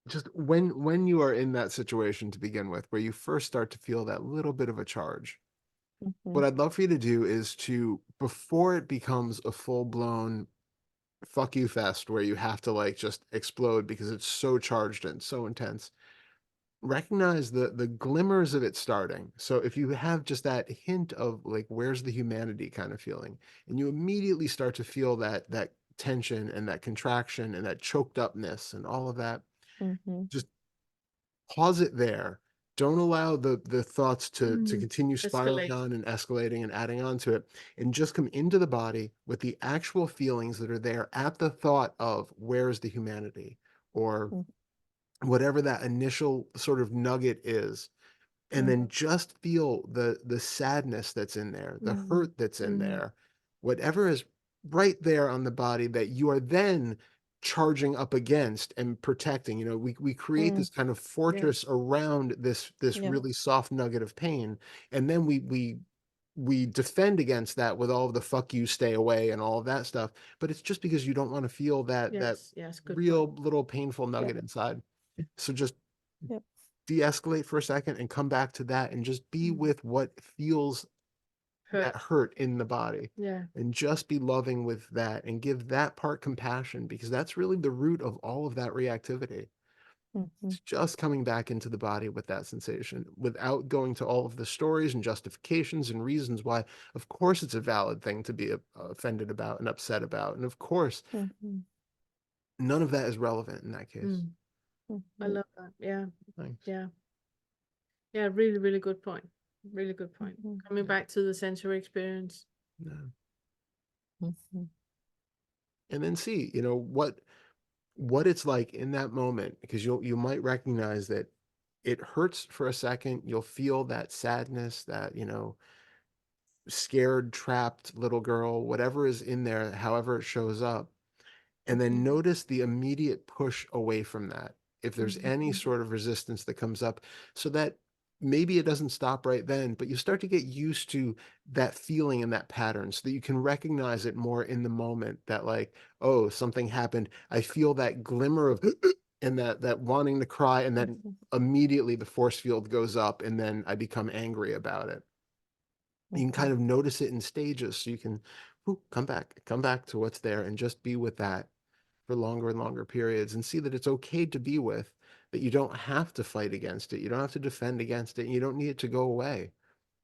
just when you are in that situation to begin with, where you first start to feel that little bit of a charge, Mhm. what I'd love for you to do is to, before it becomes a full-blown fuck you fest where you have to like just explode because it's so charged and so intense, recognize the glimmers of it starting. So if you have just that hint of like, where's the humanity kind of feeling, and you immediately start to feel that tension and that contraction and that choked upness and all of that, Mhm. just pause it there. Don't allow the thoughts to continue spiraling Escalate. on and escalating and adding on to it, and just come into the body with the actual feelings that are there at the thought of where's the humanity, or Mm. whatever that initial sort of nugget is, and then just feel the sadness that's in there, the hurt that's in there, whatever is right there on the body that you are then charging up against and protecting. You know, we create this kind of fortress around this Yeah. really soft nugget of pain, and then we defend against that with all of the fuck you, stay away, and all of that stuff. But it's just because you don't want to feel that Yes, good real point. little painful nugget inside. So just Yep. de-escalate for a second and come back to that, and just be with what feels that hurt in the body, Yeah. and just be loving with that and give that part compassion, because that's really the root of all of that reactivity. Mhm. It's just coming back into the body with that sensation without going to all of the stories and justifications and reasons why. Of course it's a valid thing to be offended about and upset about, and of course Mhm. none of that is relevant in that case. I Mhm. love that. Yeah. Thanks. Yeah, really, really good point. Really good point. Mhm. Coming back to the sensory experience. Yeah. Mhm. And then see, you know, what it's like in that moment, because you might recognize that it hurts for a second. You'll feel that sadness, that, you know, scared, trapped little girl, whatever is in there, however it shows up. And then notice the immediate push away from that, if there's any sort of resistance that comes up, so that maybe it doesn't stop right then, but you start to get used to that feeling and that pattern, so that you can recognize it more in the moment, that like, oh, something happened. I feel that glimmer of and that wanting to cry, and then immediately the force field goes up, and then I become angry about it. You can kind of notice it in stages, so you can come back to what's there, and just be with that for longer and longer periods, and see that it's okay to be with, that you don't have to fight against it. You don't have to defend against it. And you don't need it to go away.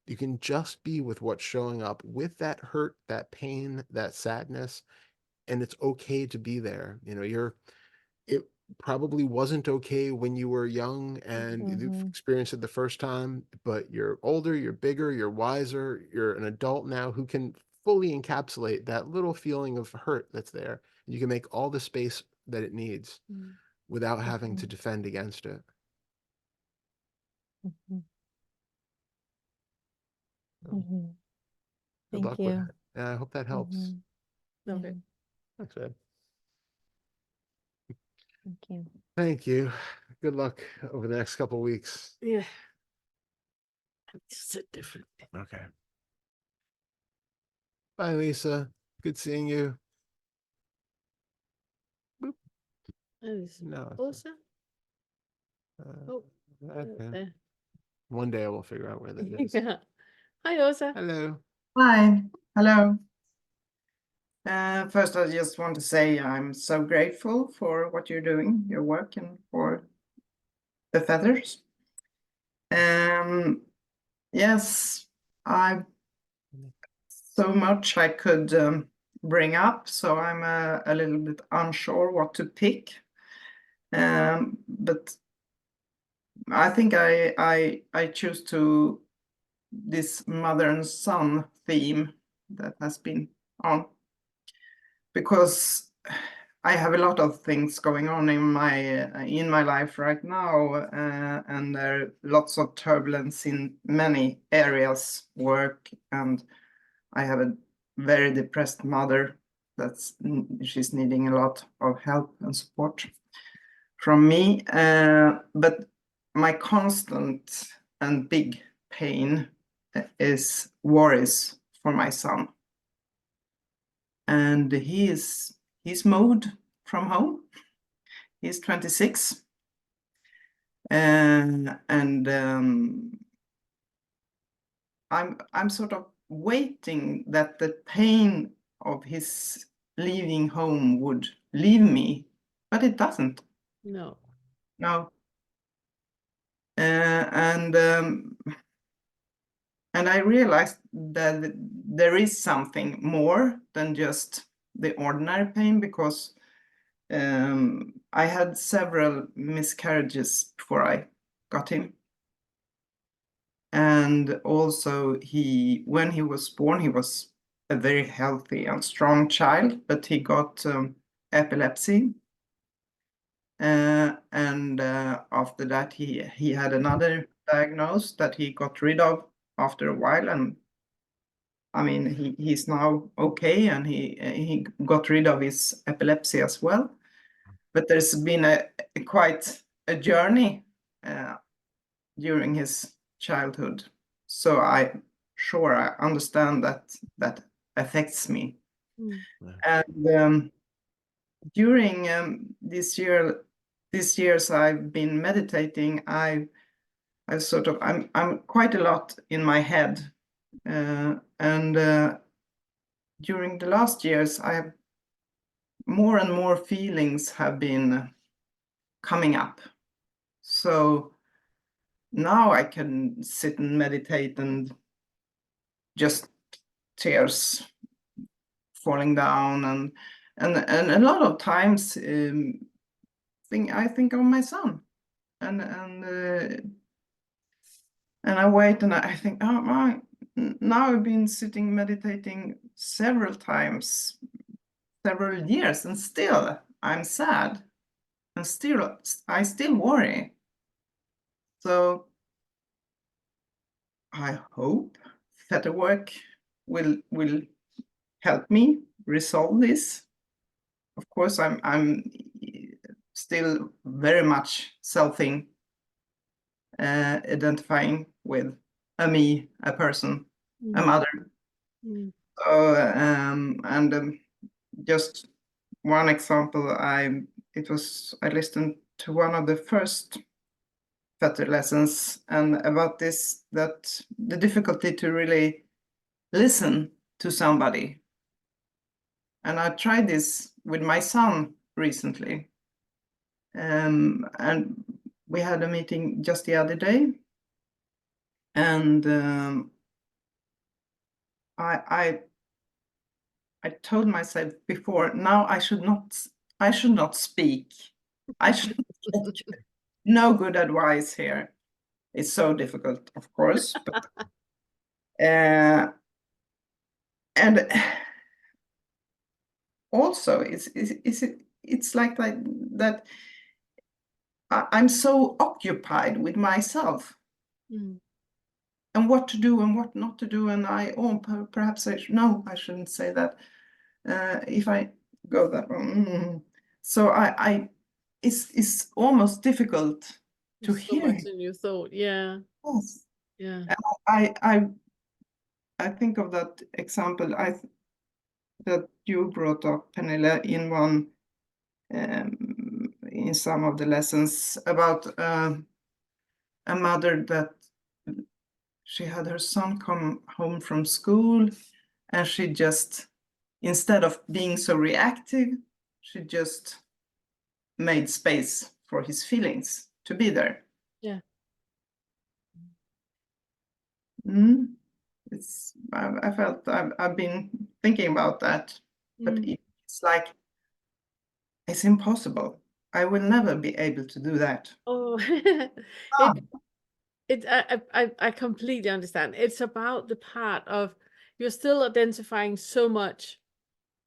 You can just be with what's showing up, with that hurt, that pain, that sadness. And it's okay to be there. You know, it probably wasn't okay when you were young and you've experienced it the first time, but you're older, you're bigger, you're wiser, you're an adult now who can fully encapsulate that little feeling of hurt that's there. And you can make all the space that it needs without having to defend against it. Mhm. So, Mhm. good Thank luck with you. it. And I hope that helps. Mhm. Okay. Yeah, Thanks, Ed. thank you. Thank you. Good luck over the next couple of weeks. Yeah. It's so different. Okay. Bye, Lisa. Good seeing you. Boop. No, it's Also, not. Okay. there. One day I will figure out where that is. Yeah. Hi, Osa. Hello. Hi, hello. First, I just want to say I'm so grateful for what you're doing, your work, and for the feathers. Yes, I so much I could bring up, so I'm a little bit unsure what to pick. But I think I choose to this mother and son theme that has been on, because I have a lot of things going on in my life right now, and there are lots of turbulence in many areas, work, and I have a very depressed mother she's needing a lot of help and support from me. But my constant and big pain is worries for my son. And he's moved from home. He's 26. And I'm sort of waiting that the pain of his leaving home would leave me, but it doesn't. No. No. And I realized that there is something more than just the ordinary pain, because I had several miscarriages before I got him. And also when he was born, he was a very healthy and strong child, but he got epilepsy. And after that, he had another diagnosis that he got rid of after a while. And I mean, he's now okay, and he got rid of his epilepsy as well. But there's been quite a journey during his childhood. So I understand that affects me. Mm. And during this years I've been meditating. I'm quite a lot in my head, and during the last years, I have more and more feelings have been coming up. So now I can sit and meditate, and just tears falling down, and a lot of times I think of my son, and I wait, and I think, oh my, now I've been sitting meditating several times, several years, and still I'm sad, and I still worry. So I hope Fetter work will help me resolve this. Of course, I'm still very much selfing, identifying with a person, a mother. Mm. So just one example, I listened to one of the first Fetter lessons, and about this, that the difficulty to really listen to somebody. And I tried this with my son recently. And we had a meeting just the other day, and I told myself before, now I should not speak. I should get no good advice here. It's so difficult, of course, but and also it's like that I'm so occupied with myself. Mm. And what to do and what not to do, and perhaps I shouldn't say that. If I go that one, so it's almost difficult to There's so hear. much in your thought. Yeah. Yes. Yeah. I think of that example that you brought up, Pernille, in one in some of the lessons about a mother that she had her son come home from school, and she just, instead of being so reactive, she just made space for his feelings to be there. Yeah. Mm. I felt I've been thinking about that, but Mm. it's like it's impossible. I will never be able to do that. Oh, Ah. I completely understand. It's about the part of you're still identifying so much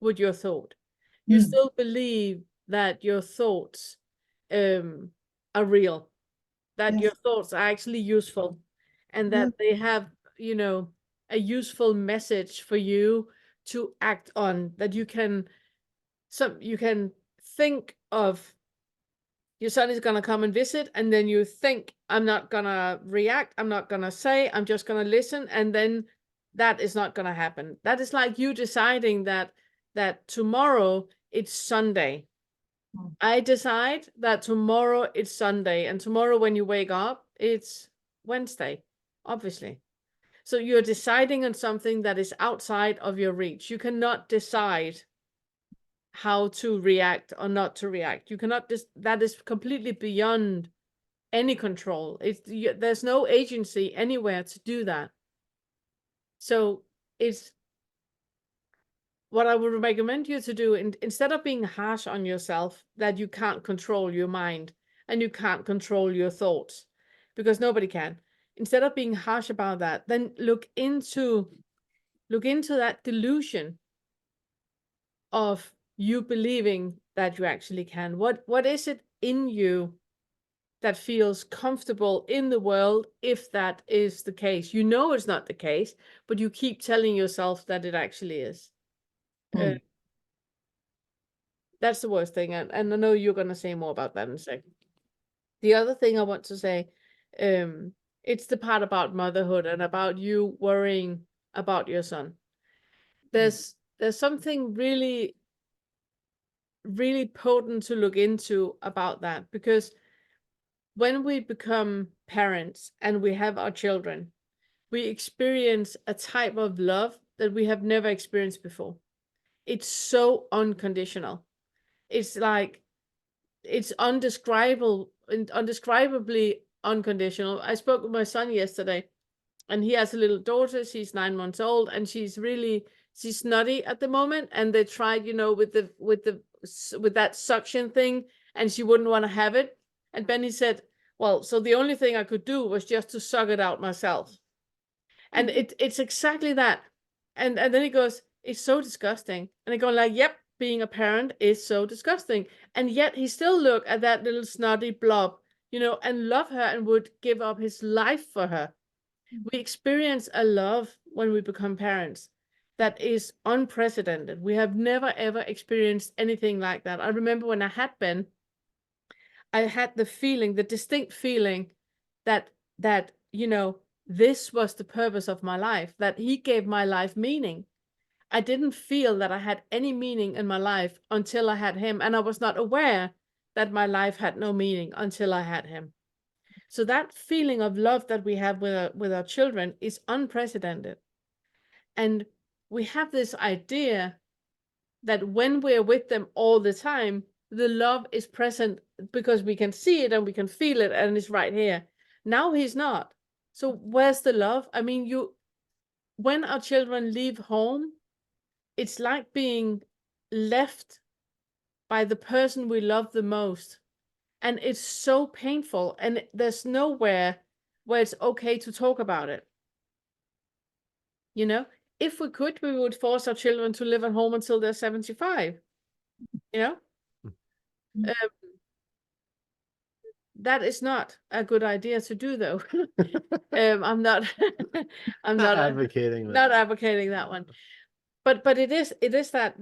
with your thought. You Mm. still believe that your thoughts are real, that Yes. your thoughts are actually useful, and Yes. that they have, you know, a useful message for you to act on, that you can think of your son is going to come and visit, and then you think, I'm not going to react, I'm not going to say, I'm just going to listen, and then that is not going to happen. That is like you deciding that tomorrow it's Sunday. Mm. I decide that tomorrow it's Sunday, and tomorrow when you wake up it's Wednesday, obviously. So you're deciding on something that is outside of your reach. You cannot decide how to react or not to react. You cannot that is completely beyond any control. There's no agency anywhere to do that. So it's what I would recommend you to do, instead of being harsh on yourself that you can't control your mind and you can't control your thoughts, because nobody can. Instead of being harsh about that, then look into that delusion of you believing that you actually can. What is it in you that feels comfortable in the world if that is the case? You know it's not the case, but you keep telling yourself that it actually is. Mm. That's the worst thing, and I know you're going to say more about that in a second. The other thing I want to say, it's the part about motherhood and about you worrying about your son. There's something really, really potent to look into about that, because when we become parents and we have our children, we experience a type of love that we have never experienced before. It's so unconditional. It's like, it's undescribably unconditional. I spoke with my son yesterday, and he has a little daughter. She's 9 months old, and she's snotty at the moment. And they tried, with that suction thing, and she wouldn't want to have it. And Benny said, well, so the only thing I could do was just to suck it out myself. And it's exactly that. And then he goes, it's so disgusting. And I go like, yep, being a parent is so disgusting. And yet he still look at that little snotty blob, and love her and would give up his life for her. We experience a love when we become parents that is unprecedented. We have never ever experienced anything like that. I remember when I had Ben, I had the distinct feeling that this was the purpose of my life, that he gave my life meaning. I didn't feel that I had any meaning in my life until I had him, and I was not aware that my life had no meaning until I had him. So that feeling of love that we have with our children is unprecedented. And we have this idea that when we're with them all the time, the love is present because we can see it and we can feel it and it's right here. Now he's not. So where's the love? I mean, when our children leave home, it's like being left by the person we love the most. And it's so painful, and there's nowhere where it's okay to talk about it. If we could, we would force our children to live at home until they're 75. That is not a good idea to do, though. I'm not I'm Not not advocating that. not advocating that one. But it is that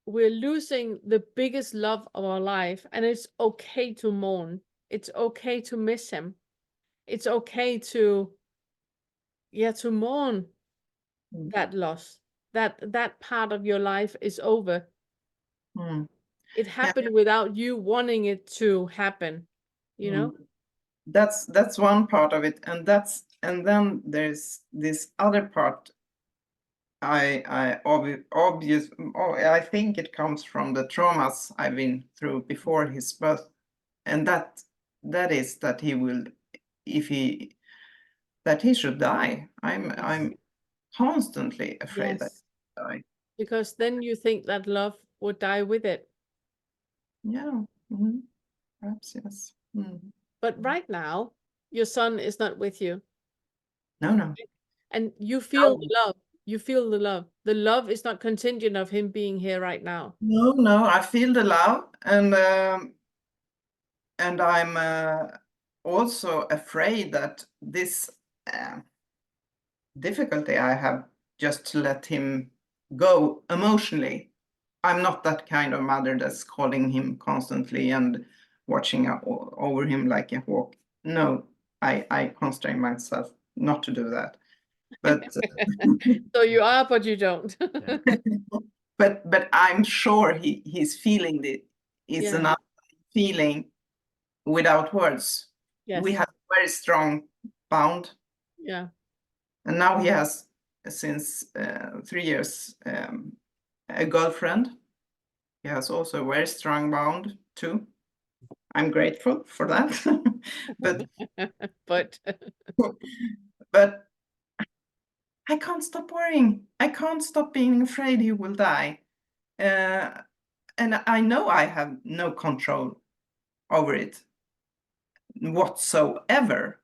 we're losing the biggest love of our life, and it's okay to mourn. It's okay to miss him. It's okay to mourn that loss. That part of your life is over. Mm. It happened without you wanting it to happen, That's one part of it, and then there's this other part. I think it comes from the traumas I've been through before his birth, and that that is that he will, that he should die. I'm constantly afraid that Yes, he will die. because then you think that love would die with it. Yeah, perhaps yes. But right now, your son is not with you, No. and you feel No. the love. You feel the love. The love is not contingent of him being here right now. No, I feel the love, and I'm also afraid that this difficulty I have just to let him go emotionally. I'm not that kind of mother that's calling him constantly and watching over him like a hawk. No, I constrain myself not to do that. But So you are, but you don't. but I'm sure he's feeling it. It's Yeah. an feeling without words. We Yes. have a very strong bond, Yeah. and now he has since 3 years a girlfriend. He has also a very strong bond too. I'm grateful for that. but But but I can't stop worrying. I can't stop being afraid he will die. And I know I have no control over it whatsoever.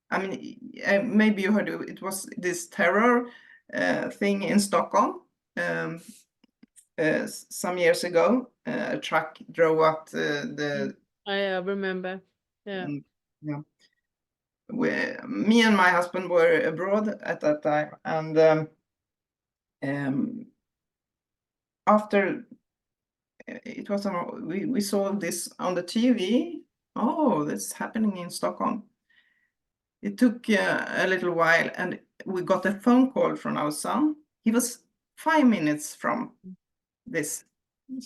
I mean, maybe you heard it was this terror thing in Stockholm some years ago. A truck drove up the I remember. Yeah. yeah. Me and my husband were abroad at that time, and after it was we saw this on the TV. Oh, that's happening in Stockholm. It took a little while, and we got a phone call from our son. He was 5 minutes from this.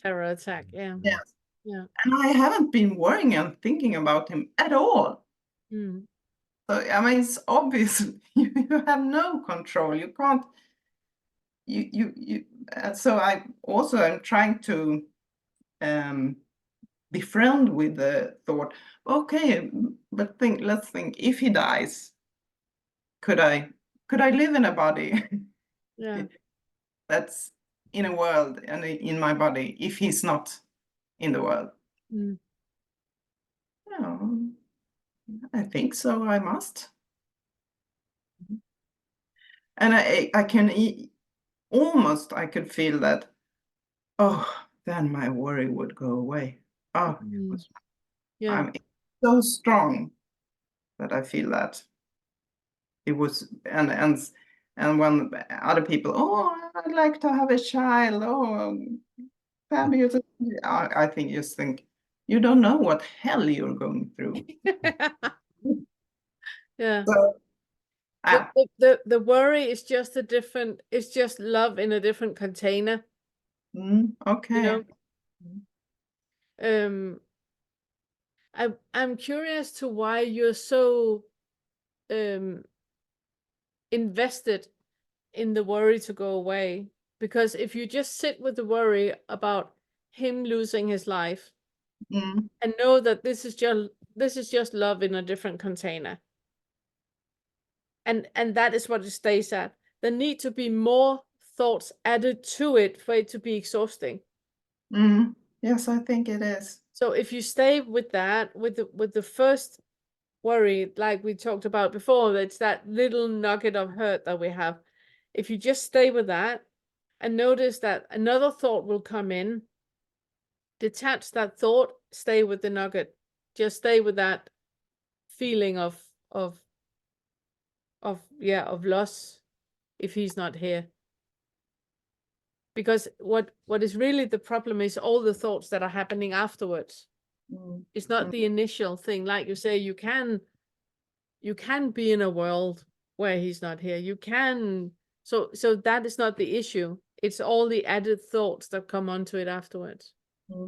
Terror attack. Yeah. Yes. Yeah. And I haven't been worrying and thinking about him at all. Mm. So I mean, it's obvious you have no control. You can't. So I also am trying to befriend with the thought. Okay, but let's think. If he dies, could I live in a body Yeah. that's in a world and in my body if he's not in the world? Mm. No, I think so. I must. And I can almost I could feel that. Oh, then my worry would go away. Oh, Mm. Yeah. I'm so strong that I feel that it was and when other people, oh, I'd like to have a child. Oh, fabulous. I think just think you don't know what hell you're going through. Yeah. So, The worry is just a different, it's just love in a different container, okay. you know. I'm curious to why you're so invested in the worry to go away. Because if you just sit with the worry about him losing his life and know that this is just love in a different container. And that is what it stays at. There need to be more thoughts added to it for it to be exhausting. Yes, I think it is. So if you stay with that, with the first worry, like we talked about before, it's that little nugget of hurt that we have. If you just stay with that and notice that another thought will come in, detach that thought, stay with the nugget. Just stay with that feeling of loss if he's not here. Because what is really the problem is all the thoughts that are happening afterwards. It's not the initial thing. Like you say, you can be in a world where he's not here. You can, so that is not the issue. It's all the added thoughts that come onto it afterwards. I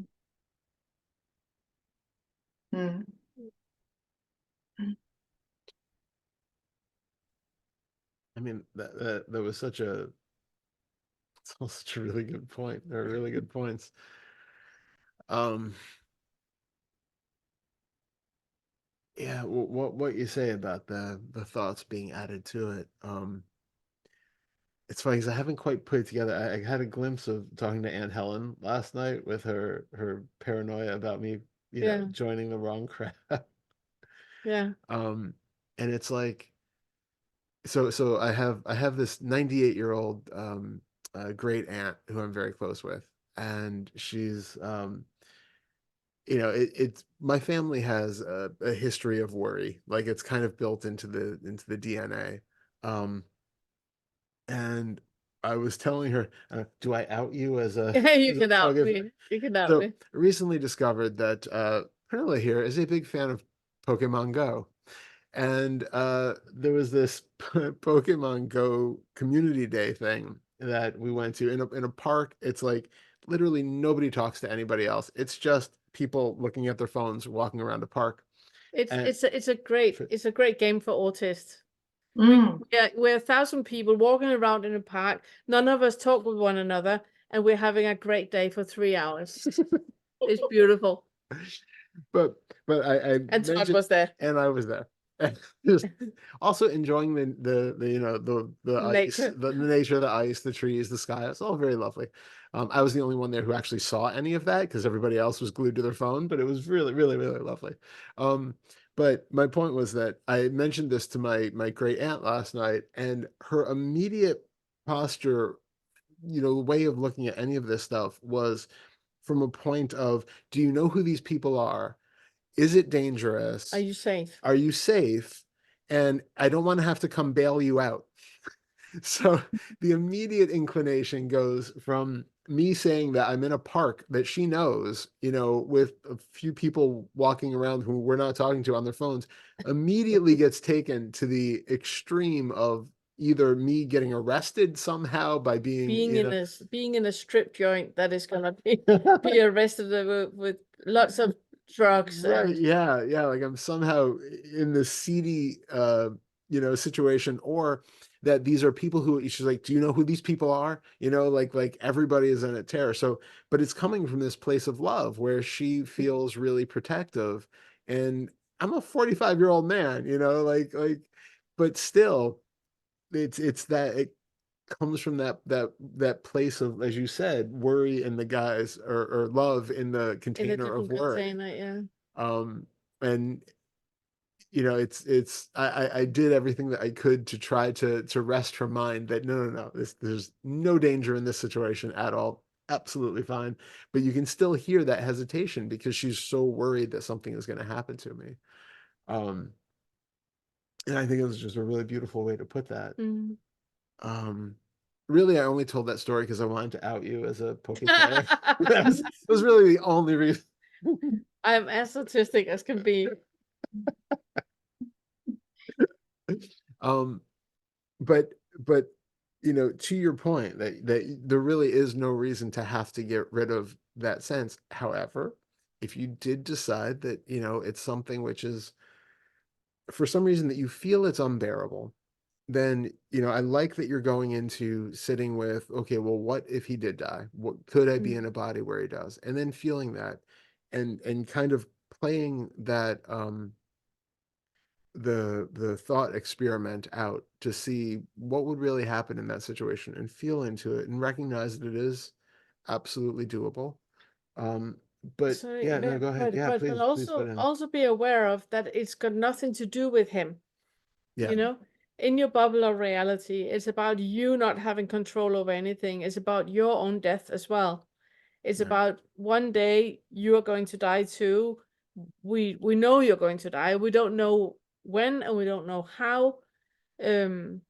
mean, that was such a really good point. They're really good points. Yeah, what you say about the thoughts being added to it. It's funny because I haven't quite put it together. I had a glimpse of talking to Aunt Helen last night with her paranoia about me, Yeah. joining the wrong crowd. Yeah. And it's like, so I have this 98-year-old great aunt who I'm very close with, and she's it's my family has a history of worry, like it's kind of built into the DNA. Um, and I was telling her, do I out you as a You as a can out okay, me. You can out so me. recently discovered that Pernille here is a big fan of Pokemon Go. And there was this Pokemon Go community day thing that we went to in a park. It's like literally nobody talks to anybody else. It's just people looking at their phones walking around the park. And It's a great game for autists. Mm. We're 1,000 people walking around in a park. None of us talk with one another, and we're having a great day for 3 hours. It's beautiful. but I And Todd mentioned, was there. and I was there. Just also enjoying the ice, Nature. the nature of the ice, the trees, the sky. It's all very lovely. I was the only one there who actually saw any of that because everybody else was glued to their phone, but it was really, really, really lovely. But my point was that I mentioned this to my great aunt last night, and her immediate posture, the way of looking at any of this stuff was from a point of, do you know who these people are? Is it dangerous? Are you safe? Are you safe? And I don't want to have to come bail you out. So the immediate inclination goes from me saying that I'm in a park that she knows, with a few people walking around who we're not talking to on their phones, immediately gets taken to the extreme of either me getting arrested somehow by being, Being in a strip joint that is gonna be arrested with lots of drugs right, and yeah, like I'm somehow in this seedy situation, or that these are people who she's like, do you know who these people are? Like everybody is in a terror. So, but it's coming from this place of love where she feels really protective. And I'm a 45-year-old man, but still it's that it comes from that place of, as you said, worry in the guise, or love in the in a container of different worry. container. Yeah. And I did everything that I could to try to rest her mind that no, there's no danger in this situation at all, absolutely fine. But you can still hear that hesitation because she's so worried that something is going to happen to me. And I think it was just a really beautiful way to put that. Mm. Really, I only told that story because I wanted to out you as a poke player. That was really the only reason. I'm as autistic as can be. But to your point that there really is no reason to have to get rid of that sense. However, if you did decide that it's something which is for some reason that you feel it's unbearable, then I like that you're going into sitting with, okay, well, what if he did die? What could I be in a body where he does? And then feeling that, and kind of playing that the thought experiment out to see what would really happen in that situation, and feel into it and recognize that it is absolutely doable. Um, but So, yeah, no, go ahead. Yeah, but please put in. also be aware of that it's got nothing to do with him. Yeah. In your bubble of reality, it's about you not having control over anything. It's about your own death as well. It's Right. about one day you are going to die too. We know you're going to die. We don't know when and we don't know how. And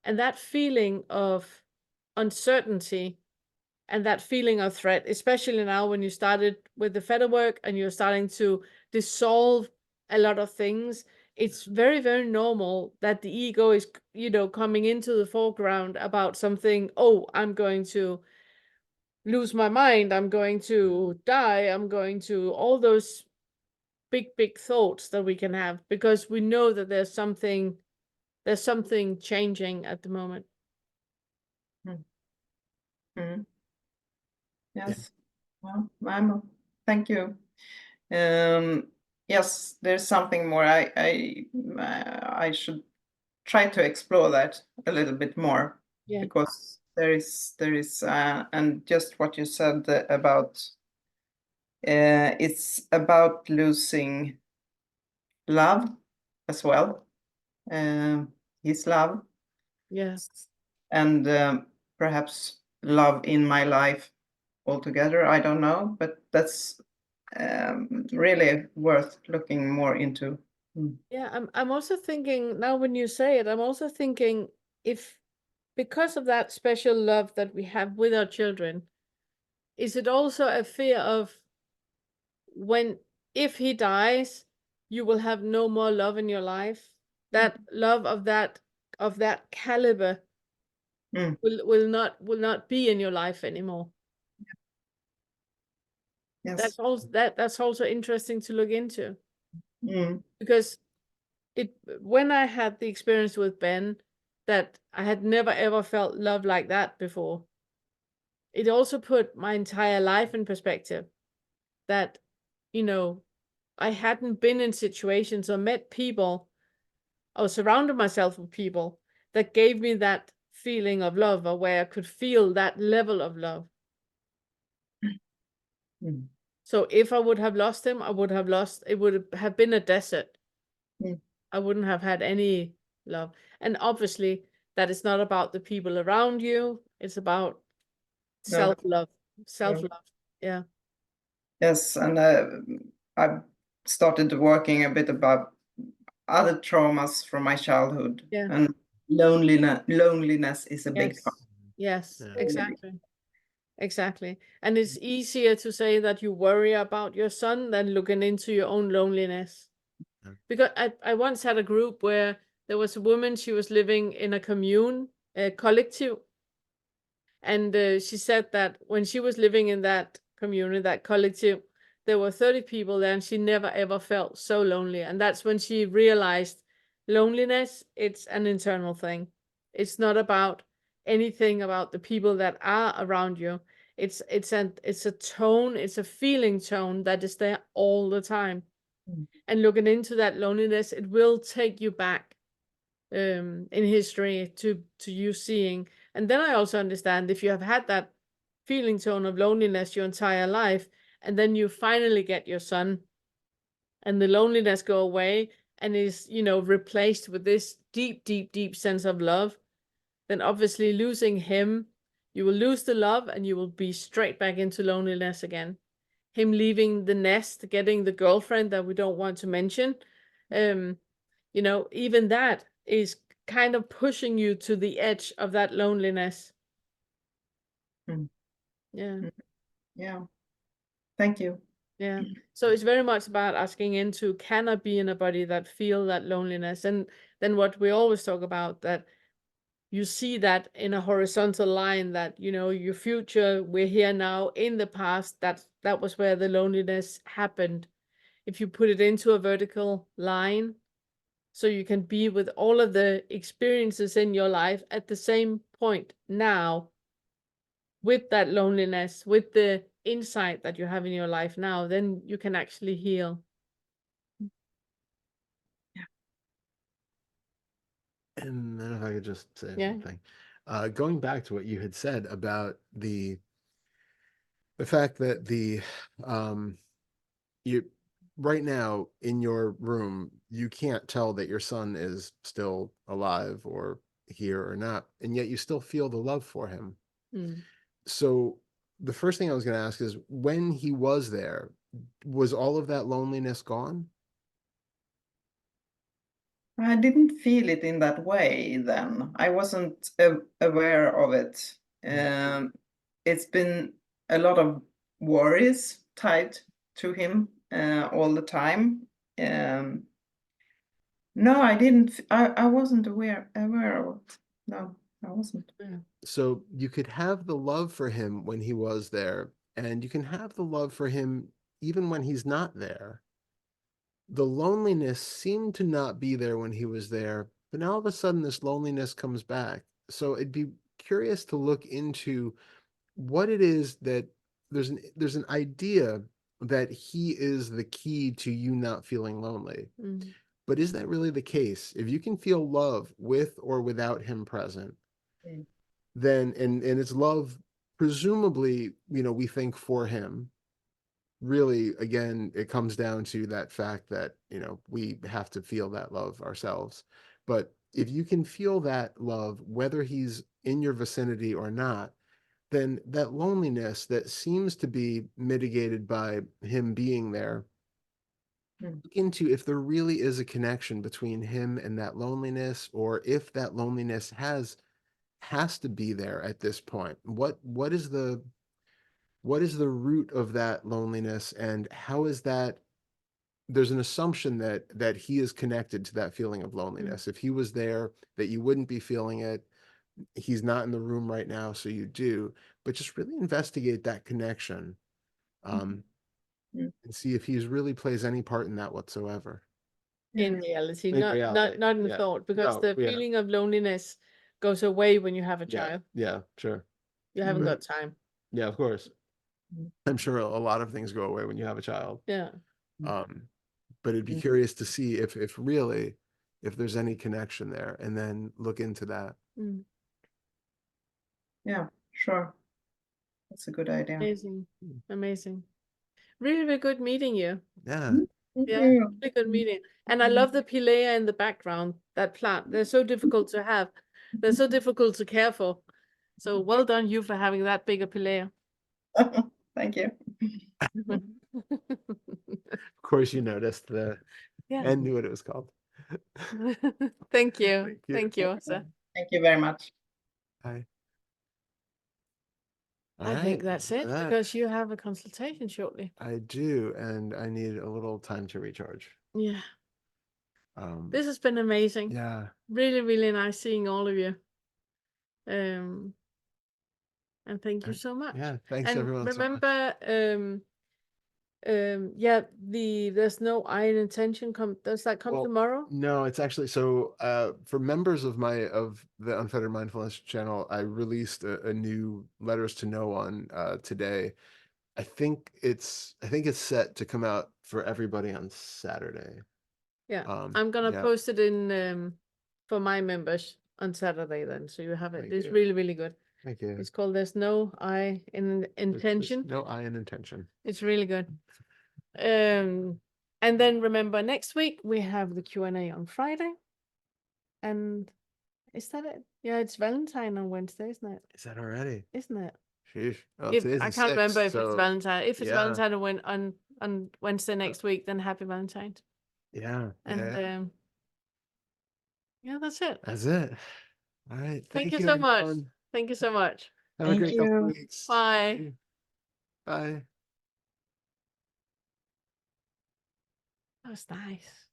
that feeling of uncertainty and that feeling of threat, especially now when you started with the Fetter work and you're starting to dissolve a lot of things, it's very, very normal that the ego is, coming into the foreground about something. Oh, I'm going to lose my mind. I'm going to die. I'm going to all those big thoughts that we can have because we know that there's something changing at the moment. Yes. Well, thank you. yes, there's something more. I should try to explore that a little bit more, Yeah. because there is and just what you said about it's about losing love as well, his love, Yeah. and perhaps love in my life altogether. I don't know, but that's really worth looking more into. Yeah, I'm also thinking now when you say it, I'm also thinking if because of that special love that we have with our children, is it also a fear of when if he dies, you will have no more love in your life? That love of that caliber Mm. will not be in your life anymore. Yes. That's also interesting to look into. Mm. Because when I had the experience with Ben, that I had never ever felt love like that before, it also put my entire life in perspective. That, I hadn't been in situations or met people or surrounded myself with people that gave me that feeling of love, or where I could feel that level of love. Mm. So if I would have lost him, it would have been a desert. Mm. I wouldn't have had any love. And obviously, that is not about the people around you. It's about No. self-love. Self-love. Yeah. Yes, and I've started working a bit about other traumas from my childhood, Yeah. and loneliness is a big part. Yes, Yeah. exactly. Exactly. And it's easier to say that you worry about your son than looking into your own loneliness. Yeah. Because I once had a group where there was a woman, she was living in a commune, a collective. And she said that when she was living in that community, that collective, there were 30 people there, and she never ever felt so lonely. And that's when she realized loneliness, it's an internal thing. It's not about anything about the people that are around you. It's a tone, it's a feeling tone that is there all the time. Mm. And looking into that loneliness, it will take you back in history to you seeing. And then I also understand if you have had that feeling tone of loneliness your entire life, and then you finally get your son, and the loneliness go away and is replaced with this deep deep deep sense of love, then obviously losing him, you will lose the love and you will be straight back into loneliness again. Him leaving the nest, getting the girlfriend that we don't want to mention, even that is kind of pushing you to the edge of that loneliness. Mm. Yeah. Yeah. Thank you. Yeah. So it's very much about asking into, can I be in a body that feel that loneliness? And then what we always talk about, that you see that in a horizontal line, that, your future, we're here now, in the past, that was where the loneliness happened. If you put it into a vertical line, so you can be with all of the experiences in your life at the same point now, with that loneliness, with the insight that you have in your life now, then you can actually heal. And then if I could just say Yeah. one thing, going back to what you had said about the fact that you right now in your room, you can't tell that your son is still alive or here or not, and yet you still feel the love for him. Mm. So the first thing I was going to ask is, when he was there, was all of that loneliness gone? I didn't feel it in that way then. I wasn't aware of it. It's been a lot of worries tied to him all the time. No, I didn't. I wasn't aware of it. No, I wasn't. Yeah. So you could have the love for him when he was there, and you can have the love for him even when he's not there. The loneliness seemed to not be there when he was there, but now all of a sudden this loneliness comes back. So it'd be curious to look into what it is that there's an idea that he is the key to you not feeling lonely. Mm. But is that really the case? If you can feel love with or without him present, Mm. then and it's love, presumably, we think for him. Really, again, it comes down to that fact that, we have to feel that love ourselves. But if you can feel that love, whether he's in your vicinity or not, then that loneliness that seems to be mitigated by him being there, Mm. look into if there really is a connection between him and that loneliness, or if that loneliness has to be there at this point. What is the root of that loneliness, and how is that? There's an assumption that he is connected to that feeling of loneliness. If he was there, that you wouldn't be feeling it. He's not in the room right now, so you do. But just really investigate that connection, Mm. and see if he's really plays any part in that whatsoever. In reality, In not reality, not in yeah. thought, because No, the yeah. feeling of loneliness goes away when you have a Yeah, child. yeah, sure. You haven't Mhm. got time. Yeah, of course. Mm. I'm sure a lot of things go away when you have a child. Yeah. But it'd be Mm. curious to see if really, if there's any connection there, and then look into that. Mm. Yeah, sure. That's a good idea. Amazing. Amazing. Really, really good meeting you. Yeah. Thank Yeah, you. really good meeting. And I love the pilea in the background, that plant. They're so difficult to have. They're so difficult to care for. So well done you for having that big a pilea. Thank you. Of course you noticed Yeah. and knew what it was called. Thank you. Thank you. Thank you, Åsa. Thank you very much. Hi. All I think right, that's with it, that, because you have a consultation shortly. I do, and I need a little time to recharge. Yeah. Um, This has been amazing. yeah, Really, really nice seeing all of you. And thank you so much. yeah. Thanks And everyone so much. remember, yeah, there's no I in intention does that come Well, tomorrow? no, it's actually so for members of the Unfettered Mindfulness channel, I released a new Letters to No one today. I think it's set to come out for everybody on Saturday. Yeah. I'm gonna Yeah. post it in for my members on Saturday then, so you have it. Thank It's you. really, really good. Thank you. It's called There's No I in There's Intention. no I in intention. It's really good. And then remember, next week we have the Q&A on Friday. And is that it? Yeah, it's Valentine on Wednesday, isn't it? Is that already? Isn't it? Sheesh. Well, If today's I the can't 6th, remember if it's so Valentine. If it's yeah. Valentine on Wednesday next week, then happy Valentine's. Yeah. And Yeah. yeah, that's it. That's it. All right. Thank Thank you you, so much. everyone. Thank you so much. Have a Thank great couple you. weeks. Bye. Bye. That was nice.